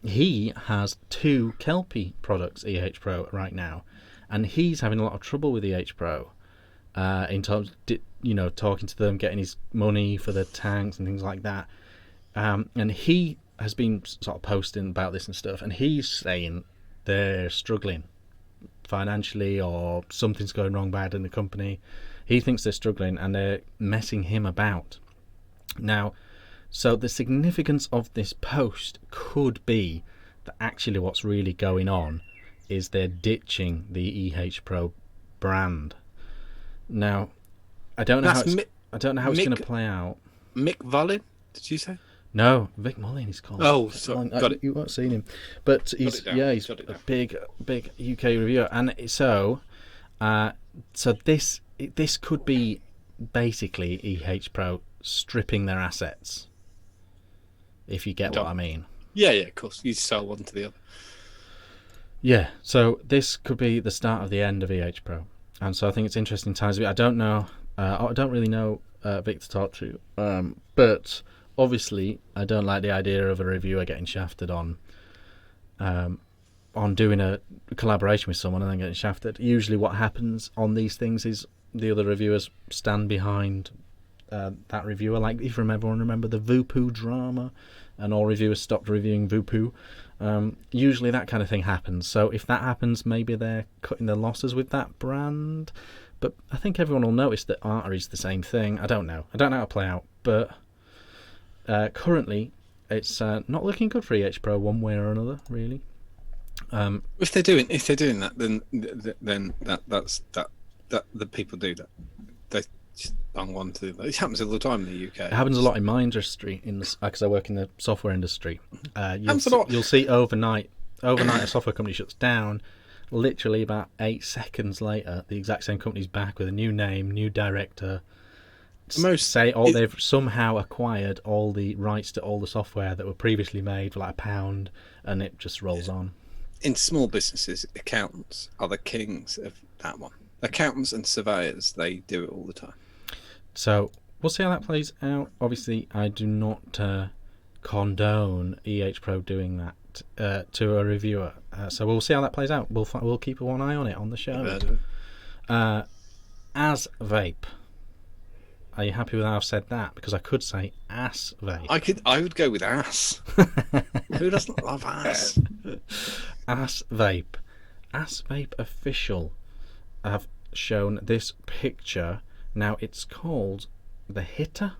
he has 2 Kelpie products, EH Pro, right now. And he's having a lot of trouble with EH Pro in terms of, talking to them, getting his money for the tanks and things like that. And he has been sort of posting about this and stuff, and he's saying they're struggling financially or something's going wrong bad in the company. He thinks they're struggling and they're messing him about. Now, so the significance of this post could be that actually what's really going on is they're ditching the EH Pro brand. Now, I don't know how it's going to play out. Mick Mullin, did you say? No, Vic Mullin he's called. Oh, sorry. Got it. You won't seen him, but he's a big UK reviewer, and so this could be basically EH Pro stripping their assets, if you get what I mean. Yeah, of course. You sell one to the other. Yeah, so this could be the start of the end of EH Pro, and so I think it's interesting times. I don't know. I don't really know Vic to talk to, but obviously I don't like the idea of a reviewer getting shafted on doing a collaboration with someone and then getting shafted. Usually, what happens on these things is the other reviewers stand behind that reviewer. Like if everyone remember the Voopoo drama, and all reviewers stopped reviewing Voopoo. Usually that kind of thing happens. So if that happens, maybe they're cutting their losses with that brand. But I think everyone will notice that Artery's the same thing. I don't know how to play out, but currently it's not looking good for EH Pro one way or another, really. If they're doing that, then that's the people do that. They just bung on to that. It happens all the time in the UK. It happens a lot in my industry, because I work in the software industry. You'll see overnight a software company shuts down. Literally about 8 seconds later, the exact same company's back with a new name, new director. They've somehow acquired all the rights to all the software that were previously made for like £1, and it just rolls on. In small businesses, accountants are the kings of that one. Accountants and surveyors, they do it all the time. So we'll see how that plays out. Obviously, I do not condone EH Pro doing that to a reviewer. So we'll see how that plays out. We'll keep one eye on it on the show. As Vape. Are you happy with how I've said that? Because I could say ass vape. I would go with ass. Who doesn't love ass? Ass vape. Ass vape official have shown this picture. Now it's called the Hitta.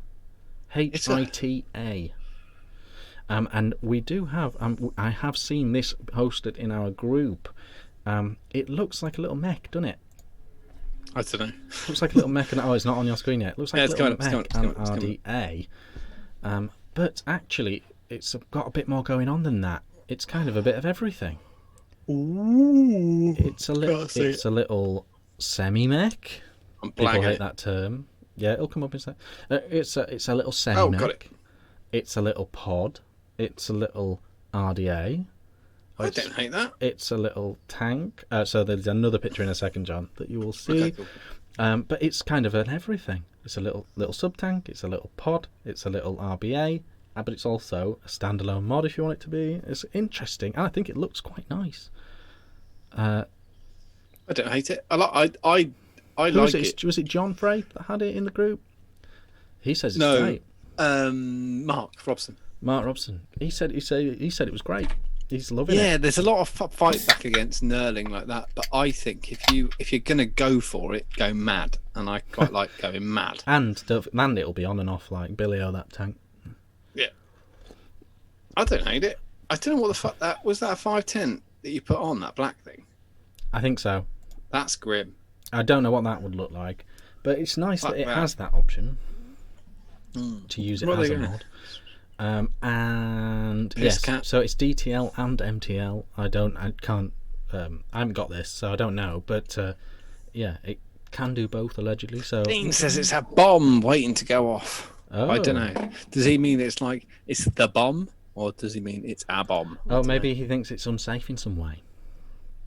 Hita. And we do have. I have seen this posted in our group. It looks like a little mech, doesn't it? I don't know. Looks like a little mech, and it's not on your screen yet. It looks like a little mech and coming. RDA. But actually, it's got a bit more going on than that. It's kind of a bit of everything. Ooh. It's a little semi-mech. People hate that term. Yeah, it'll come up in a sec. It's a little semi-mech. Oh, got it. It's a little pod. It's a little RDA. I don't hate that. It's a little tank. So there's another picture in a second, John, that you will see. Okay, cool. But it's kind of an everything. It's a little sub-tank. It's a little pod. It's a little RBA. But it's also a standalone mod if you want it to be. It's interesting, and I think it looks quite nice. I don't hate it. I like it. Was it John Frey that had it in the group? He says it's great. Mark Robson. Mark Robson. He said it was great. He's loving it. Yeah, there's a lot of fight back against knurling like that, but I think if you're gonna go for it, go mad, and I quite like going mad. And it'll be on and off like Billy O that tank. Yeah, I don't hate it. I don't know what the fuck that was. That a 510 that you put on that black thing? I think so. That's grim. I don't know what that would look like, but it's nice that it has that option to use it as a mod. And yes, so it's DTL and MTL. I haven't got this, so I don't know. But yeah, it can do both allegedly. So Dean says it's a bomb waiting to go off. Oh. I don't know. Does he mean it's the bomb, or does he mean it's a bomb? Maybe he thinks it's unsafe in some way.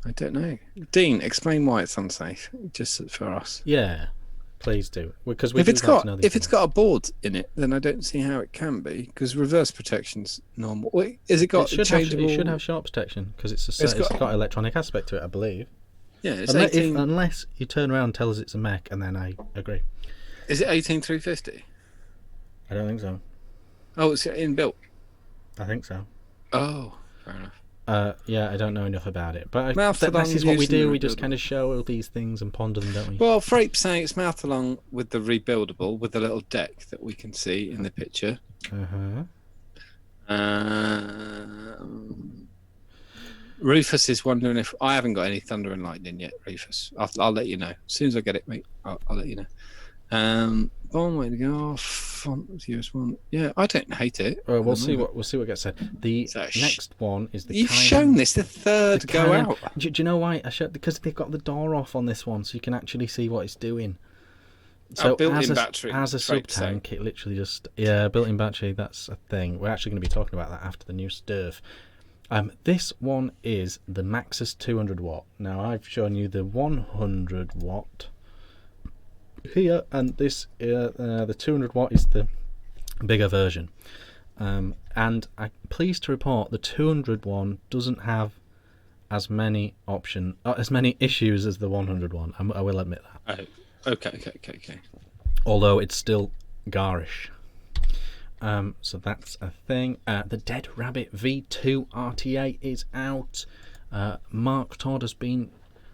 I don't know. Dean, explain why it's unsafe, just for us. Yeah, please do. Because if it's got a board in it, then I don't see how it can be. Because reverse protection's normal. Wait, is it got changeable? It should have short protection because it's got electronic aspect to it, I believe. Yeah, it's unless you turn around and tell us it's a mech, and then I agree. Is it 18350? I don't think so. Oh, it's inbuilt. I think so. Oh, fair enough. Yeah, I don't know enough about it, but this is what we do. We just kind of show all these things and ponder them, don't we? Well, Frape's saying it's mouth along with the rebuildable, with the little deck that we can see in the picture. Rufus is wondering if I haven't got any thunder and lightning yet. Rufus, I'll let you know as soon as I get it, mate. I'll let you know. Bomb way to go off. Font US1. Yeah, I don't hate it. We'll see what gets said. The next one is the. You've shown this the third go out. Do you know why I showed? Because they've got the door off on this one, so you can actually see what it's doing. So built-in battery. As a sub tank, it literally just built-in battery. That's a thing. We're actually going to be talking about that after the new stuff. This one is the Maxus 200 watt. Now I've shown you the 100 watt. Here, and this the 200 watt is the bigger version, and I'm pleased to report the 200 one doesn't have as many issues as the 100 one. I will admit that. Oh, okay. Although it's still garish. So that's a thing. The Dead Rabbit V2 RTA is out. Mark Todd has been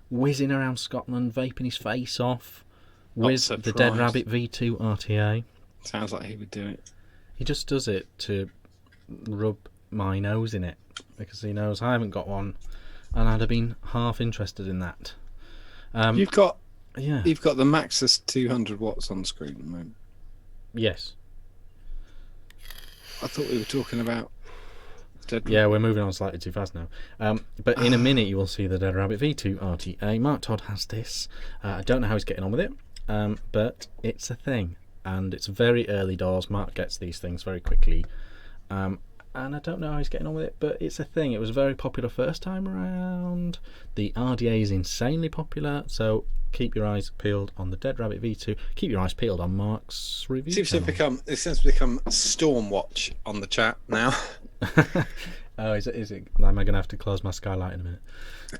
whizzing around Scotland, vaping his face off with the Dead Rabbit V2 RTA. Sounds like he would do it. He just does it to rub my nose in it because he knows I haven't got one, and I'd have been half interested in that. You've got the Maxus 200 watts on screen at the moment. Yes. I thought we were talking about Dead Rabbit. Yeah, we're moving on slightly too fast now. But in a minute you will see the Dead Rabbit V2 RTA. Mark Todd has this. I don't know how he's getting on with it, but it's a thing. And it's very early doors. Mark gets these things very quickly. And I don't know how he's getting on with it, but it's a thing. It was very popular first time around. The RDA is insanely popular, so keep your eyes peeled on the Dead Rabbit V2. Keep your eyes peeled on Mark's review. It seems to become Stormwatch on the chat now. Oh, is it? Is it? Am I going to have to close my skylight in a minute?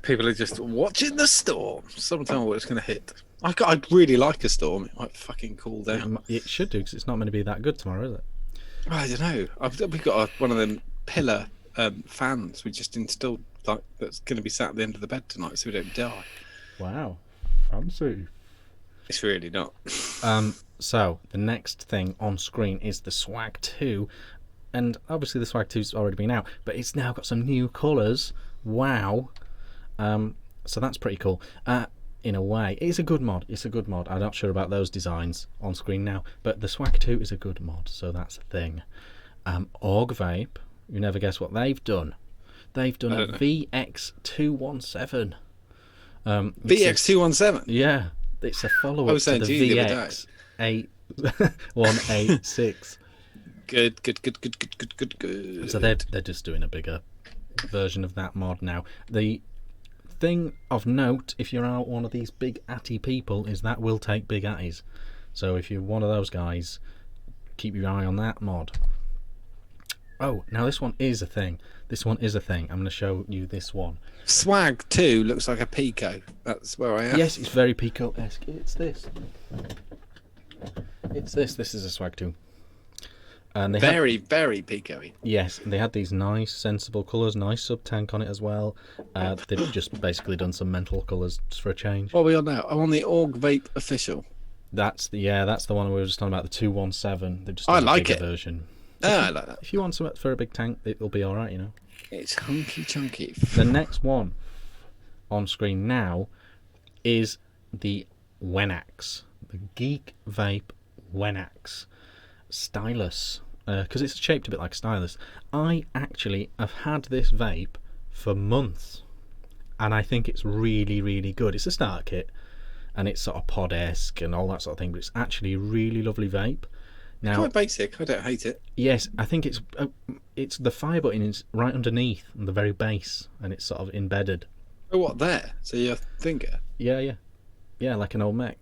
People are just watching the storm. Someone tell me what it's going to hit. I'd really like a storm. It might fucking cool down. It should do, because it's not going to be that good tomorrow, is it? I don't know. We've got one of them pillar fans we just installed, like that's going to be sat at the end of the bed tonight, so we don't die. Wow, fancy. It's really not. So the next thing on screen is the Swag 2, and obviously the Swag 2's already been out, but it's now got some new colours. Wow. So that's pretty cool. In a way, it's a good mod. It's a good mod. I'm not sure about those designs on screen now, but the Swag 2 is a good mod, so that's a thing. Org Vape, you never guess what they've done. They've done a VX217. VX217? Yeah, it's a follow-up to the VX186. Good. So they're just doing a bigger version of that mod now. The thing of note, if you're out one of these big atty people, is that will take big atties. So if you're one of those guys, keep your eye on that mod. Oh, now this one is a thing. I'm going to show you this one. Swag 2 looks like a Pico. That's where I am. Yes, it's very Pico-esque. It's this. This is a Swag 2. And they very Pico-y. Yes, they had these nice, sensible colours, nice sub-tank on it as well. They've just basically done some mental colours just for a change. What are we on now? I'm on the Org Vape official. That's the one we were just talking about, the 217. They've just I done a like bigger it. version. I like that. If you want something for a big tank, it'll be alright, you know. It's hunky chunky. The next one on screen now is the Wenax, the Geek Vape Wenax stylus, because it's shaped a bit like a stylus. I actually have had this vape for months, and I think it's really good. It's a starter kit, and it's sort of pod-esque and all that sort of thing, but it's actually a really lovely vape. Now, quite basic. I don't hate it. Yes, I think it's the fire button is right underneath on the very base, and it's sort of embedded. Oh, what, there? So your finger? Yeah, like an old mech.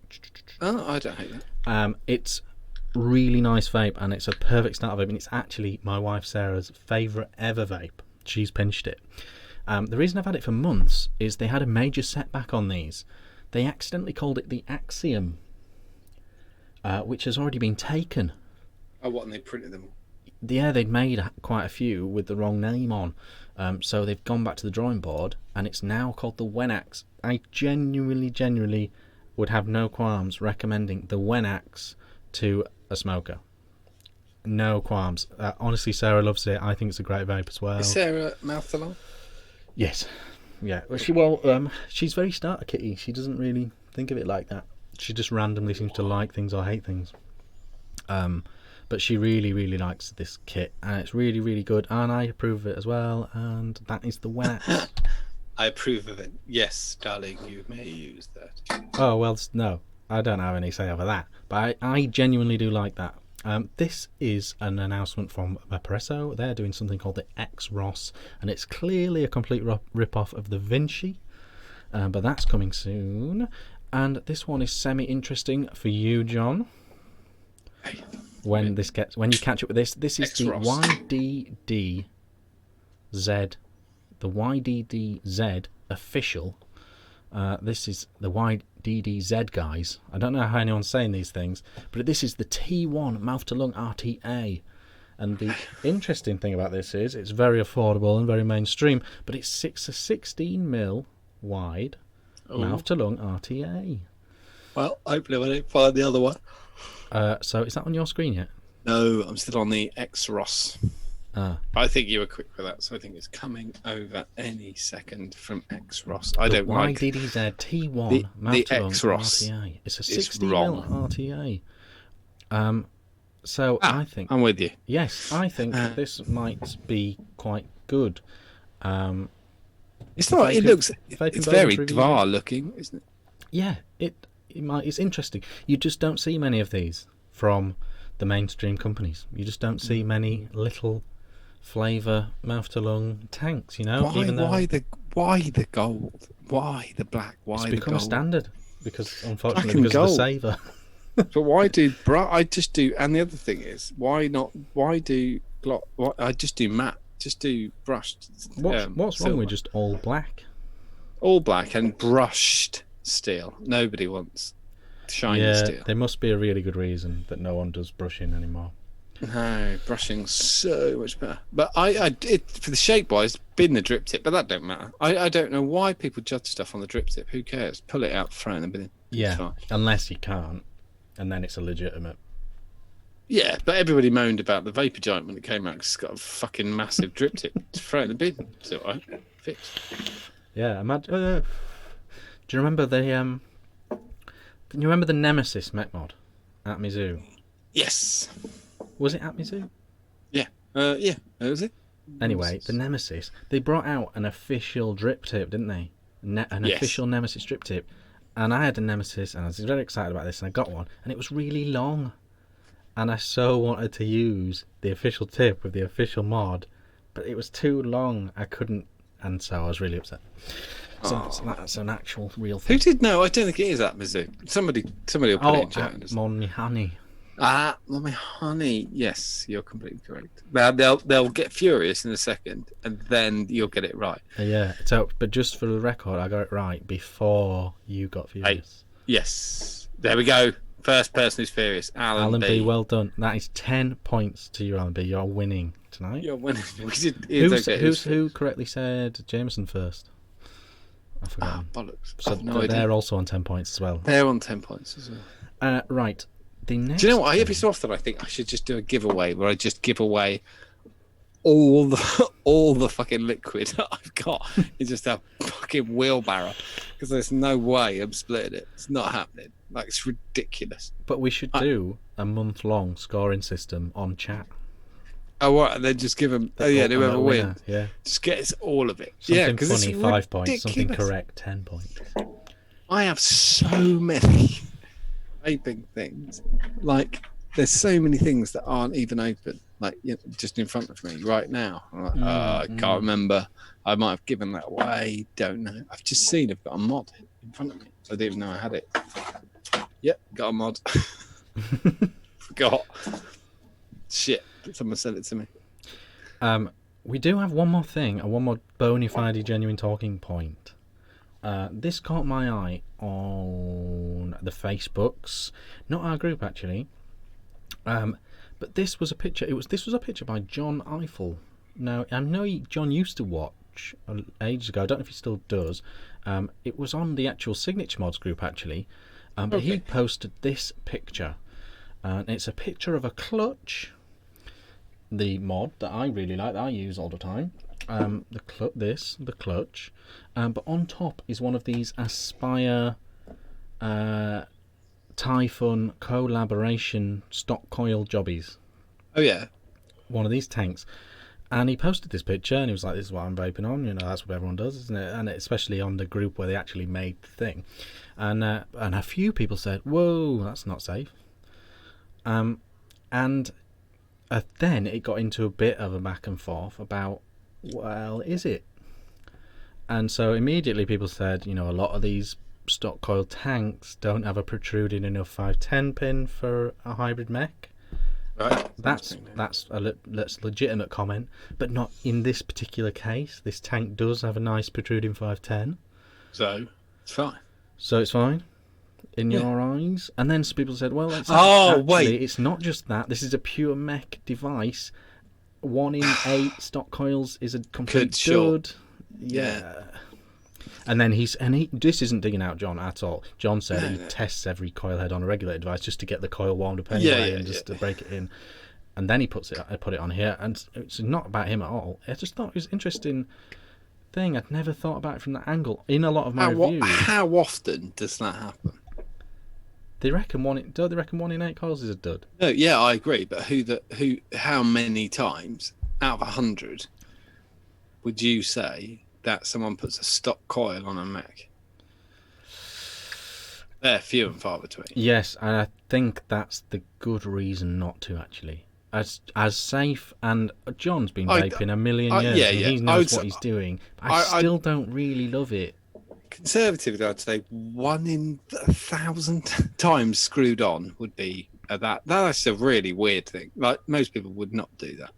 Oh, I don't hate that. It's really nice vape, and it's a perfect starter vape, and it's actually my wife Sarah's favourite ever vape. She's pinched it. The reason I've had it for months is they had a major setback on these. They accidentally called it the Axiom, which has already been taken. Oh, what, and they printed them? Yeah, they'd made quite a few with the wrong name on. So they've gone back to the drawing board, and it's now called the Wenax. I genuinely would have no qualms recommending the Wenax to a smoker. No qualms. Honestly, Sarah loves it. I think it's a great vape as well. Is Sarah mouth along? Yes. Yeah. She's very starter kitty. She doesn't really think of it like that. She just randomly seems to like things or hate things. But she really likes this kit, and it's really good, and I approve of it as well, and that is the Wenax. I approve of it. Yes, darling, you may use that. Oh, well, no, I don't have any say over that, but I genuinely do like that. This is an announcement from Vaporesso. They're doing something called the X-Ross, and it's clearly a complete rip-off of the Vinci, but that's coming soon. And this one is semi-interesting for you, John. Hey. When you catch up with this is X-Ross. the YDDZ official. This is the YDDZ guys. I don't know how anyone's saying these things, but this is the T1 mouth to lung RTA. And the interesting thing about this is it's very affordable and very mainstream, but it's 16mm wide mouth to lung RTA. Well, hopefully I don't find the other one. So is that on your screen yet? No, I'm still on the X-Ross. I think you were quick for that, so I think it's coming over any second from X-Ross. I don't like YDDZ T1 the X-Ross. RTA. It's a 60mm RTA. I think I'm with you. Yes, I think this might be quite good. It's not. It's very Dvar looking, isn't it? Yeah, it's interesting. You just don't see many of these from the mainstream companies. You just don't see many little flavour mouth to lung tanks, you know. Why the gold? Why the black? Why it's the become gold? a standard because unfortunately because of the saver. But why do I just do? And the other thing is, why not? Why do I just do matte Just do brushed. What's wrong with just all black? All black and brushed steel. Nobody wants shiny steel. There must be a really good reason that no one does brushing anymore. No, brushing's so much better. But I for the shape wise, been the drip tip, but that don't matter. I don't know why people judge stuff on the drip tip. Who cares? Pull it out, throw it in the bin. Yeah, unless you can't, and then it's illegitimate. Yeah, but everybody moaned about the Vapor Giant when it came out because it's got a fucking massive drip tip. To throw it in the bin. It's all right. Fixed. Yeah, imagine. Do you remember the Nemesis mech mod at Mizzou? Yes. Was it at Mizzou? Yeah. Yeah. Was it? Anyway, the Nemesis. They brought out an official drip tip, didn't they? Official Nemesis drip tip. And I had a Nemesis, and I was very excited about this, and I got one, and it was really long. And I so wanted to use the official tip with the official mod, but it was too long. I couldn't, and so I was really upset. So that's an actual real thing. Who did know? I don't think it is at Mizzou. Somebody will put it in chat. Mommy Honey. Mommy Honey. Yes, you're completely correct. They'll get furious in a second, and then you'll get it right. Yeah. So, but just for the record, I got it right before you got furious. Yes. There we go. First person who's furious. Alan B. Well done. That is 10 points to you, Alan B. You're winning tonight. You're winning. Who correctly said Jameson first? I forgot. Bollocks. So they're also on 10 points as well. They're on 10 points as well. Right. The next. Do you know what? Every so often I think I should just do a giveaway where I just give away all the fucking liquid that I've got in just a fucking wheelbarrow, because there's no way I'm splitting it. It's not happening. Like, it's ridiculous. But we should do a month-long scoring system on chat. Oh, what? And then just give them. Whoever wins. Yeah. Just get all of it. Something because funny, 5 points. Something correct, 10 points. I have so many vaping things. Like, there's so many things that aren't even open. Like, just in front of me right now. I'm like, I can't remember. I might have given that away. Don't know. I've just seen I've got a mod in front of me. I didn't even know I had it. Yep, got a mod. Forgot. Shit. Someone sent it to me. We do have one more thing, one more bona fide genuine talking point. This caught my eye on the Facebooks, not our group actually. But this was a picture. This was a picture by John Eiffel. Now I know John used to watch ages ago. I don't know if he still does. It was on the actual Signature Mods group actually. But he posted this picture, and it's a picture of a clutch. The mod that I really like, that I use all the time. The clutch. But on top is one of these Aspire Typhon collaboration stock coil jobbies. Oh yeah. One of these tanks. And he posted this picture and he was like, this is what I'm vaping on, that's what everyone does, isn't it? And especially on the group where they actually made the thing. And a few people said, whoa, that's not safe. And then it got into a bit of a back and forth about, well, is it? And so immediately people said, a lot of these stock coil tanks don't have a protruding enough 510 pin for a hybrid mech. Right. That's a legitimate comment, but not in this particular case. This tank does have a nice protruding 510. So it's fine. So it's fine in your eyes. And then some people said, well, it's not just that. This is a pure mech device. 1 in 8 stock coils is a complete dud. Yeah. And then this isn't digging out John at all. John said he tests every coil head on a regulator device just to get the coil warmed up anyway to break it in. And then he put it on here, and it's not about him at all. I just thought it was an interesting thing. I'd never thought about it from that angle. In a lot of my reviews. How often does that happen? They reckon 1 in 8 coils is a dud. No, yeah, I agree. But how many times out of 100 would you say that someone puts a stock coil on a mech? They're few and far between. Yes, and I think that's the good reason not to actually. As safe, and John's been vaping a million years, and he knows what he's doing. I still don't really love it. Conservatively, I'd say 1 in 1,000 times screwed on would be that. That's a really weird thing. Like, most people would not do that.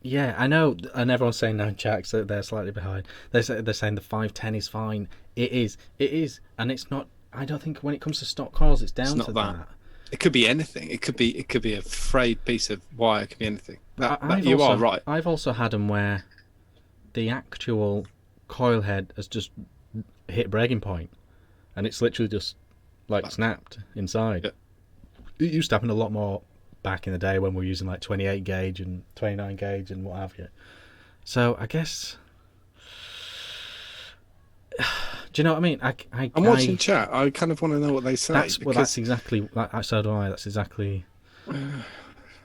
Yeah, I know, and everyone's saying no in chat, so they're slightly behind. They're saying the 510 is fine. It is, and it's not. I don't think when it comes to stock coils, it's It's down to not that. that. It could be anything. It could be a frayed piece of wire. It could be anything. I've You also, are right. I've also had them where the actual coil head has just hit breaking point, and it's literally just like snapped inside. Yeah. It used to happen a lot more back in the day when we were using like 28 gauge and 29 gauge and what have you. So I guess, do you know what I mean? I'm watching chat. I kind of want to know what they say. That's exactly. So do I. That's exactly.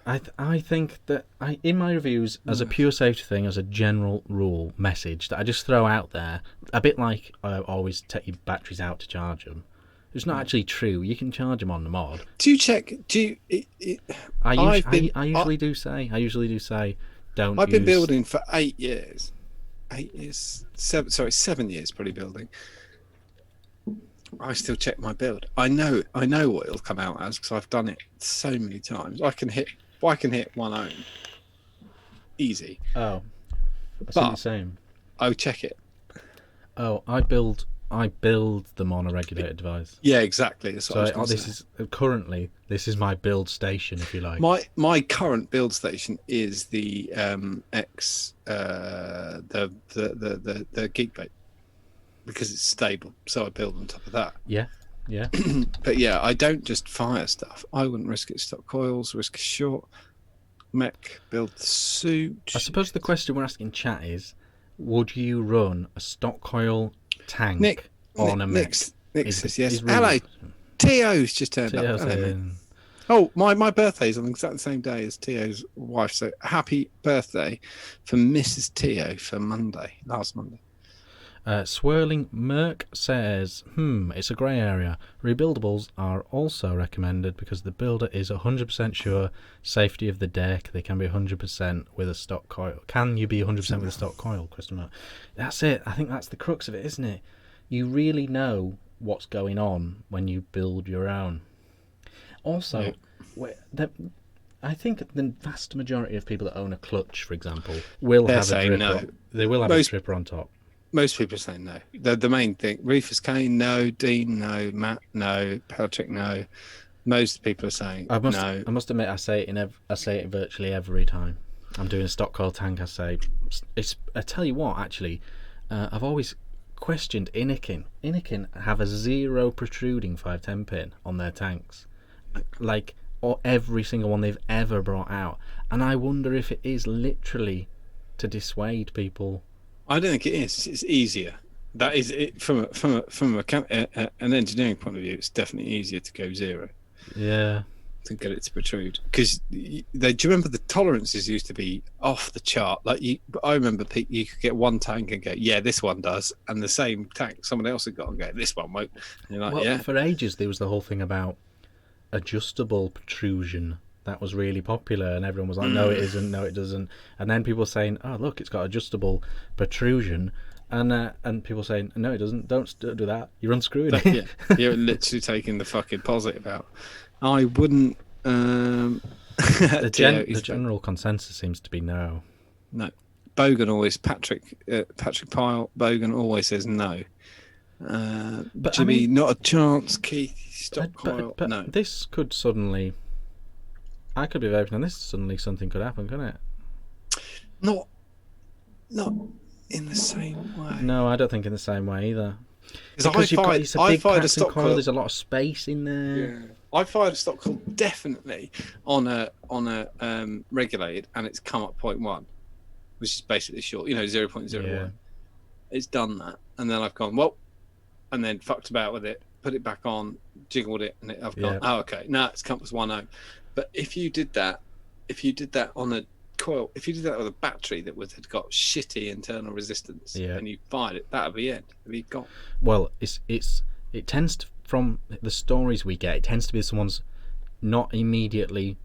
I think that in my reviews, as a pure safety thing, as a general rule message that I just throw out there, a bit like I always take your batteries out to charge them. It's not actually true. You can charge them on the mod. Do you check? I usually do say don't. I've been building for 8 years. 8 years, 7 years, probably building. I still check my build. I know what it'll come out as because I've done it so many times. I can hit 1 ohm easy. Oh, that's the same. I check it. Oh, I build them on a regulated device. Yeah, exactly. That's what I was currently this is my build station, if you like. My current build station is the the Geek Vape because it's stable. So I build on top of that. Yeah. But yeah, I don't just fire stuff. I wouldn't risk it. Stock coils, risk a short mech, build the suit. I suppose the question we're asking chat is, would you run a stock coil tank on a mech? Nick says yes. Hello, Tio's just turned up. Oh, my birthday's on exactly the same day as Tio's wife. So happy birthday for Mrs. Tio for last Monday. Swirling Merc says, it's a grey area. Rebuildables are also recommended because the builder is 100% sure safety of the deck. They can be 100% with a stock coil. Can you be 100% with a stock coil, Question mark? That's it. I think that's the crux of it, isn't it? You really know what's going on when you build your own. Also, I think the vast majority of people that own a clutch, for example, will have a dripper. No. They will have a dripper on top. Most people say no. The main thing, Rufus Kane, no. Dean, no. Matt, no. Patrick, no. Most people are saying no. I must admit, I say it virtually every time I'm doing a stock coil tank. I say, I tell you what, actually, I've always questioned Innikin. Innikin have a 0 protruding 510 pin on their tanks, like or every single one they've ever brought out, and I wonder if it is literally to dissuade people. I don't think it is. It's easier. That is it from an engineering point of view. It's definitely easier to go 0. Yeah. To get it to protrude, because do you remember the tolerances used to be off the chart? Like I remember you could get one tank and go, yeah, this one does, and the same tank someone else had got and go, this one won't. And you're like, yeah. For ages there was the whole thing about adjustable protrusion. That was really popular, and everyone was like, no, it isn't, no, it doesn't. And then people saying, oh, look, it's got adjustable protrusion. And people saying, no, it doesn't. Don't do that. You're unscrewing it. Yeah, you're literally taking the fucking positive out. I wouldn't. The general consensus seems to be no. No. Bogan always, Patrick Pyle, Bogan always says no. But Jimmy, not a chance. Keith, stop coil. But no. This could suddenly. I could be vaping, and this suddenly something could happen, couldn't it? Not in the same way. No, I don't think in the same way either. Because I fired a stock coil. There's a lot of space in there. Yeah. I fired a stock coil definitely on a regulated, and it's come up 0.1, which is basically short. 0.01. Yeah. It's done that, and then I've gone and then fucked about with it, put it back on, jiggled it, and I've gone, oh okay, it's come up as 1 ohm. But if you did that on a coil, if you did that with a battery that had got shitty internal resistance, and you fired it, that'd be it. It'd be gone. Well, it tends to, from the stories we get, it tends to be someone's not immediately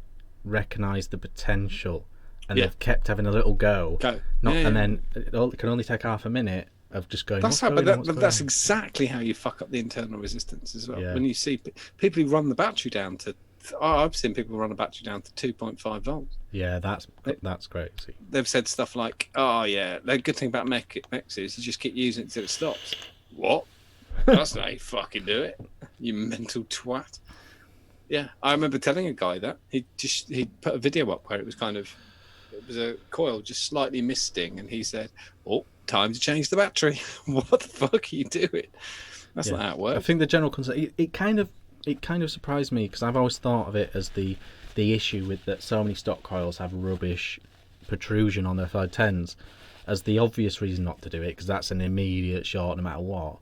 recognised the potential, and they've kept having a little go. And then it can only take half a minute of just going. That's exactly how you fuck up the internal resistance as well. Yeah. When you see people who run the battery down to I've seen people run a battery down to 2.5 volts. Yeah, that's crazy. They've said stuff like, "Oh yeah, the good thing about mechs is you just keep using it until it stops." What? That's not how you fucking do it, you mental twat. Yeah, I remember telling a guy that he put a video up where it was a coil just slightly misting, and he said, "Oh, time to change the battery." What the fuck are you doing? That's not how it works. I think the general concept it kind of surprised me, because I've always thought of it as the issue with that so many stock coils have rubbish protrusion on their 510s as the obvious reason not to do it, because that's an immediate short no matter what.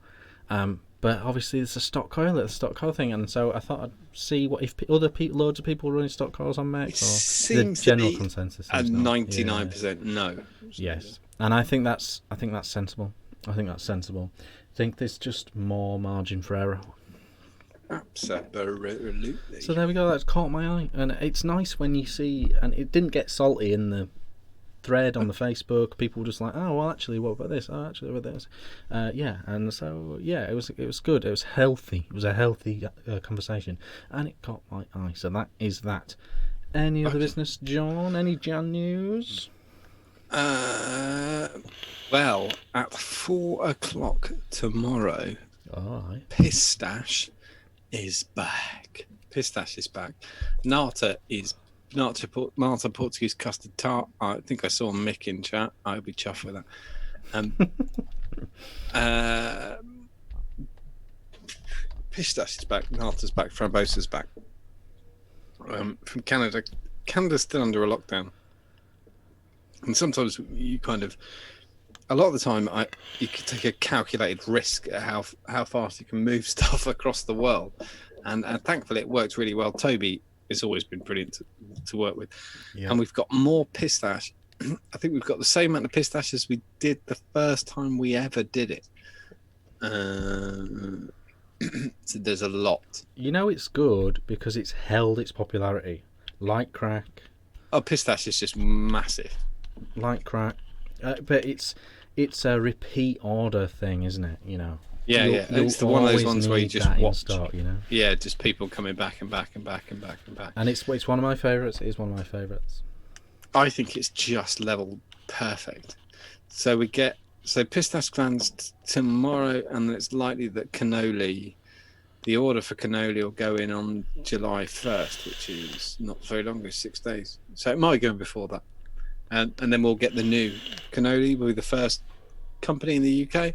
But obviously it's a stock coil thing, and so I thought I'd see what if loads of people running stock coils on mechs, or the general consensus is 99% no. Yes, and I think that's sensible. I think there's just more margin for error. Absolutely. So there we go. That's caught my eye, and it's nice when you see, and it didn't get salty in the thread on the Facebook. People were just like, "Oh, well, actually, what about this? Oh, actually, what about this?" And so it was good. It was healthy. It was a healthy conversation, and it caught my eye. So that is that. Any other business, John? Any Jan news? Well, at 4 o'clock tomorrow, Pistache is back. Nata Portuguese custard tart. I think I saw Mick in chat. I'll be chuffed with that. Pistache is back. Nata's back. Frambosa's back. From Canada. Canada's still under a lockdown. And sometimes a lot of the time, you can take a calculated risk at how fast you can move stuff across the world. And thankfully, it works really well. Toby has always been brilliant to work with. Yeah. And we've got more pistache. I think we've got the same amount of pistache as we did the first time we ever did it. So there's a lot. It's good because it's held its popularity. Like crack. Oh, pistache is just massive. Like crack. But it's a repeat order thing, isn't it? Yeah, it's one of those ones where you just watch. Stock, Yeah, just people coming back and back and back and back and back. And it's one of my favourites. It is one of my favourites. I think it's just level perfect. So we get pistache glands tomorrow, and it's likely that the order for cannoli will go in on July 1st, which is not very long, it's 6 days. So it might go in before that. And then we'll get the new cannoli. We'll be the first company in the UK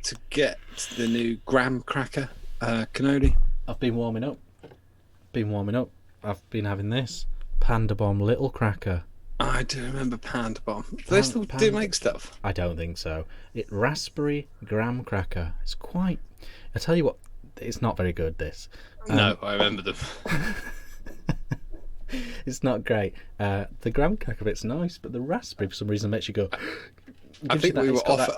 to get the new graham cracker cannoli. I've been warming up. I've been having this Panda Bomb Little Cracker. I do remember Panda Bomb. Do they still do make stuff? I don't think so. Raspberry graham cracker. It's quite... I tell you what, it's not very good, this. No, I remember them. It's not great. The graham cracker bit's nice, but the raspberry for some reason makes you go... I think we were offered.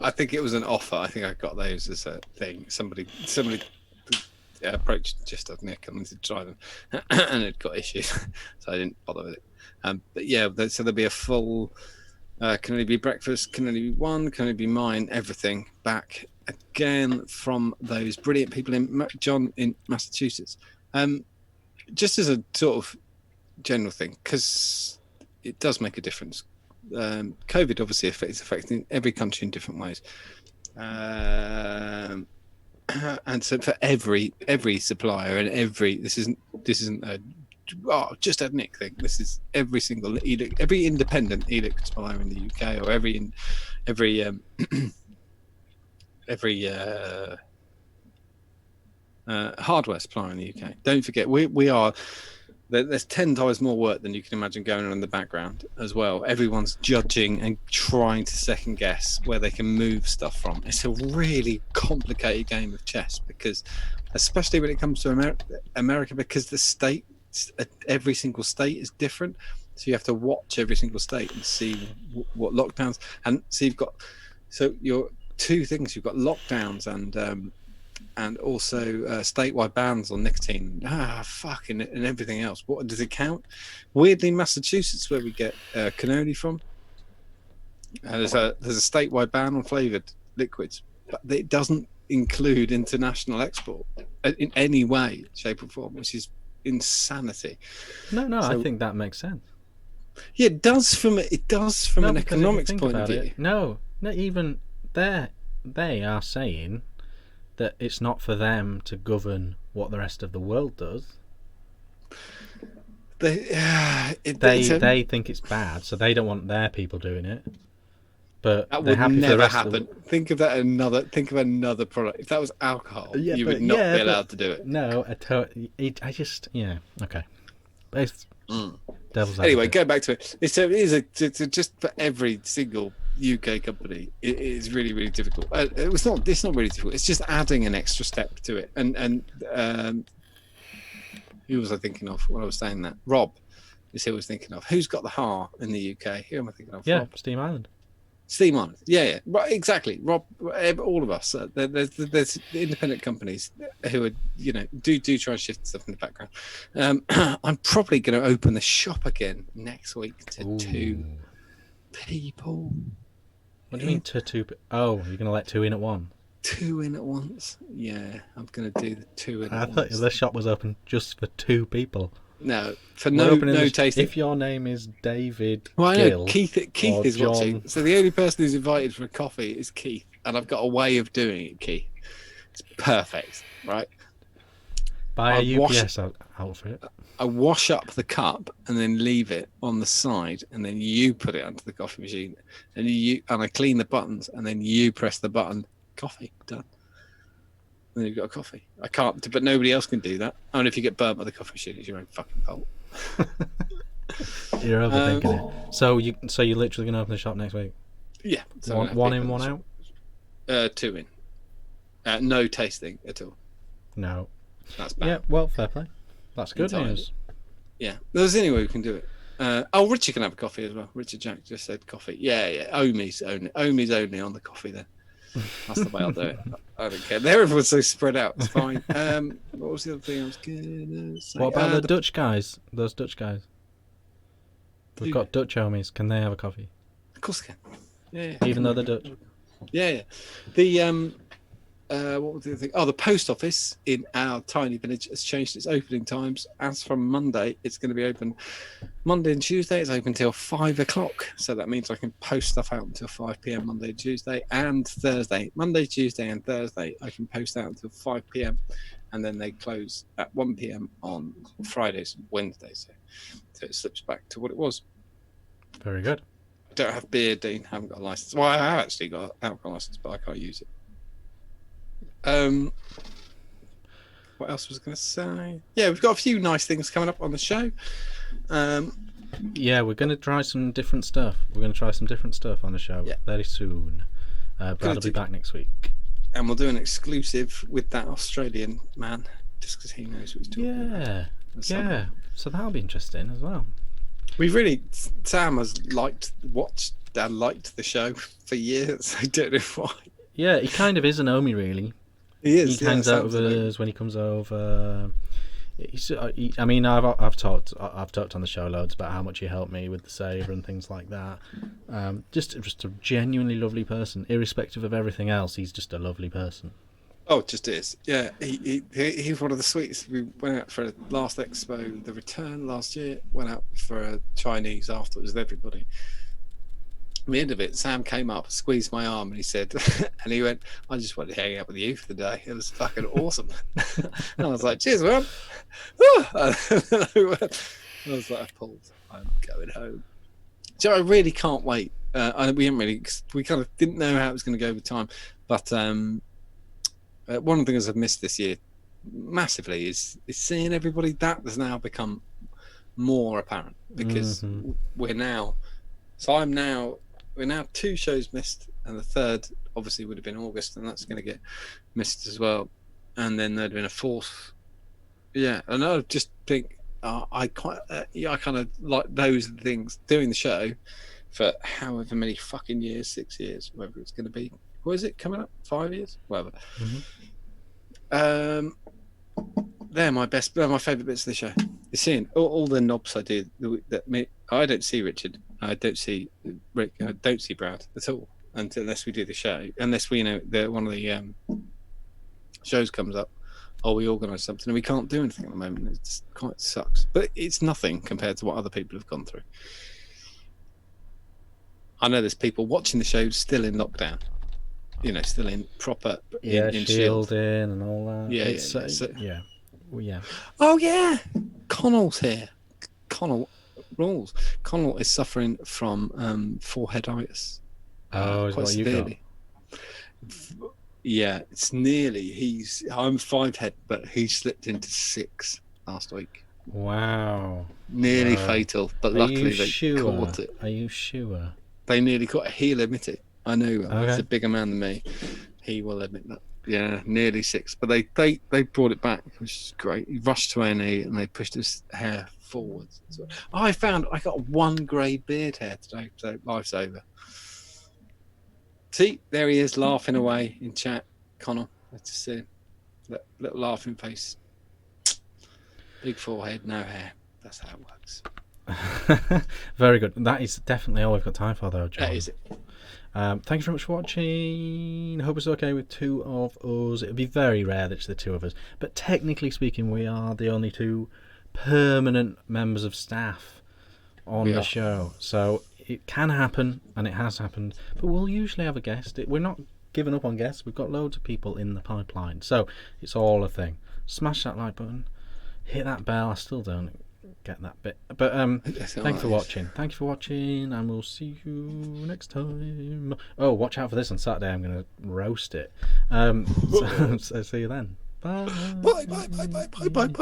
I think it was an offer. I think I got those as a thing. Somebody approached just as Nick and wanted to try them, and it got issues, so I didn't bother with it. But yeah, so there'll be a full. Can only be breakfast. Can only be one. Can only be mine. Everything back again from those brilliant people in John in Massachusetts. Just as a sort of general thing, because it does make a difference. COVID obviously is affecting every country in different ways, and so for every supplier and this isn't just a Nick thing. This is every single every independent e-liquid supplier in the UK, or every hardware supplier in the UK. Don't forget, we are. There's 10 times more work than you can imagine going on in the background as well. Everyone's judging and trying to second guess where they can move stuff from. It's a really complicated game of chess, because, especially when it comes to America, because every single state is different. So you have to watch every single state and see what lockdowns. And so you're two things. You've got lockdowns and also statewide bans on nicotine, and everything else. What does it count? Weirdly, Massachusetts, where we get cannoli from, there's a statewide ban on flavoured liquids, but it doesn't include international export in any way, shape or form, which is insanity. No, I So think that makes sense. yeah, it does from an Because if you economics think point of about view. it, even they are saying that it's not for them to govern what the rest of the world does. They think it's bad, so they don't want their people doing it. But that they're would happy for the never rest of happen. the. Think of another product. If that was alcohol, you would not Yeah, be but allowed to do it. no, I just okay. It's devil's Anyway, advocate. go back to it. It's just for every single UK company. It is really, really difficult. It's not really difficult. It's just adding an extra step to it. And who was I thinking of when I was saying that? Rob is who I was thinking of. Who's got the heart in the UK? Who am I thinking of? Yeah, Rob. Steam Island. Steam Island. Yeah, right, exactly. Rob, all of us. There's independent companies who are, do try and shift stuff in the background. I'm probably going to open the shop again next week to 2 people. What do you mean to two? Oh, you're going to let 2 in at one? 2 in at once. Yeah, I'm going to do the 2 in I at thought once. the shop was open just for 2 people. No, for We're no tasting. If your name is David Well, I know Gill Keith is John... watching, so the only person who's invited for a coffee is Keith, and I've got a way of doing it, Keith. It's perfect, right? Buy a UPS outfit. I wash up the cup and then leave it on the side, and then you put it onto the coffee machine, and I clean the buttons, and then you press the button. Coffee done. And then you've got a coffee. I can't, but nobody else can do that. I mean, if you get burnt by the coffee machine, it's your own fucking fault. You're overthinking it. So you're literally gonna open the shop next week? Yeah. So one in, one out. 2 in. No tasting at all. No. That's bad. Yeah. Well, fair play. That's good news. Yeah. There's any way we can do it. Richard can have a coffee as well. Richard Jack just said coffee. Yeah. Omi's only on the coffee then. That's the way I'll do it. I don't care. Everyone's so spread out. It's fine. What was the other thing I was gonna say? What about the Dutch guys? Those Dutch guys. We've got Dutch homies. Can they have a coffee? Of course they can. Yeah. Even though they're Dutch. Yeah. The what was the other thing? Oh, the post office in our tiny village has changed its opening times. As from Monday, it's going to be open Monday and Tuesday. It's open till 5 o'clock. So that means I can post stuff out until 5 p.m. Monday and Tuesday, and Thursday. Monday, Tuesday, and Thursday I can post out until 5 p.m. and then they close at 1 p.m. on Fridays and Wednesdays. So it slips back to what it was. Very good. I don't have beer, Dean. I haven't got a license. Well, I have actually got an alcohol license, but I can't use it. What else was I going to say? Yeah, we've got a few nice things coming up on the show. Yeah, we're going to try some different stuff. We're going to try some different stuff on the show very soon. Brad will be back next week. And we'll do an exclusive with that Australian man, just because he knows what he's talking about. Yeah. So that'll be interesting as well. Sam has liked the show for years. I don't know why. Yeah, he kind of is an Omi, really. He is. He hangs out with us when he comes over. I've talked on the show loads about how much he helped me with the saver and things like that. Just a genuinely lovely person, irrespective of everything else. He's just a lovely person. Oh, just is. Yeah, he's one of the sweetest. We went out for a last expo, the return last year. Went out for a Chinese afterwards with everybody. At the end of it, Sam came up, squeezed my arm, and he said, and he went, "I just wanted to hang out with you for the day. It was fucking awesome." And I was like, "Cheers, man." I was like, I'm going home. So I really can't wait. We kind of didn't know how it was going to go with time, but one of the things I've missed this year massively is seeing everybody. That has now become more apparent because we're now 2 shows missed, and the third obviously would have been August, and that's going to get missed as well. And then there'd been a fourth. Yeah, and I just think I kind of like those things. Doing the show for however many fucking years, 6 years, whatever it's going to be. What is it coming up? 5 years, whatever. They're my favourite bits of the show. You're seeing all the knobs I do. I don't see Richard. I don't see Rick. I don't see Brad at all unless we do the show. Unless we one of the shows comes up. oh, we organise something and we can't do anything at the moment. It quite sucks, but it's nothing compared to what other people have gone through. I know there's people watching the show still in lockdown, still in proper in shield. shielding and all that. Yeah, It's, yeah, so, yeah. Well, yeah. Oh yeah, Connell's here. Connell rules. Connell is suffering from foreheaditis. Is quite what you got? severely. Yeah, it's nearly. I'm 5 head, but he slipped into 6 last week. Wow. Nearly fatal, but luckily they caught it. Are you sure? They nearly caught it. He'll admit it. I know. Okay. He's a bigger man than me. He will admit that. Yeah, nearly 6. But they brought it back, which is great. He rushed to A&E and they pushed his hair forwards. So, I got 1 grey beard hair today, so life's over. See, there he is laughing away in chat. Connell, let's just see him. Little laughing face. Big forehead, no hair. That's how it works. Very good. That is definitely all we've got time for, though, John. That is it. Thank you very much for watching. I hope it's okay with 2 of us. It would be very rare that it's the 2 of us, but technically speaking, we are the only 2 permanent members of staff on the show. So it can happen, and it has happened, but we'll usually have a guest. We're not giving up on guests. We've got loads of people in the pipeline, so it's all a thing. Smash that like button, hit that bell. I still don't get that bit, but thank you for watching, and we'll see you next time. Oh, watch out for this on Saturday. I'm going to roast it. So see you then. Bye. Bye.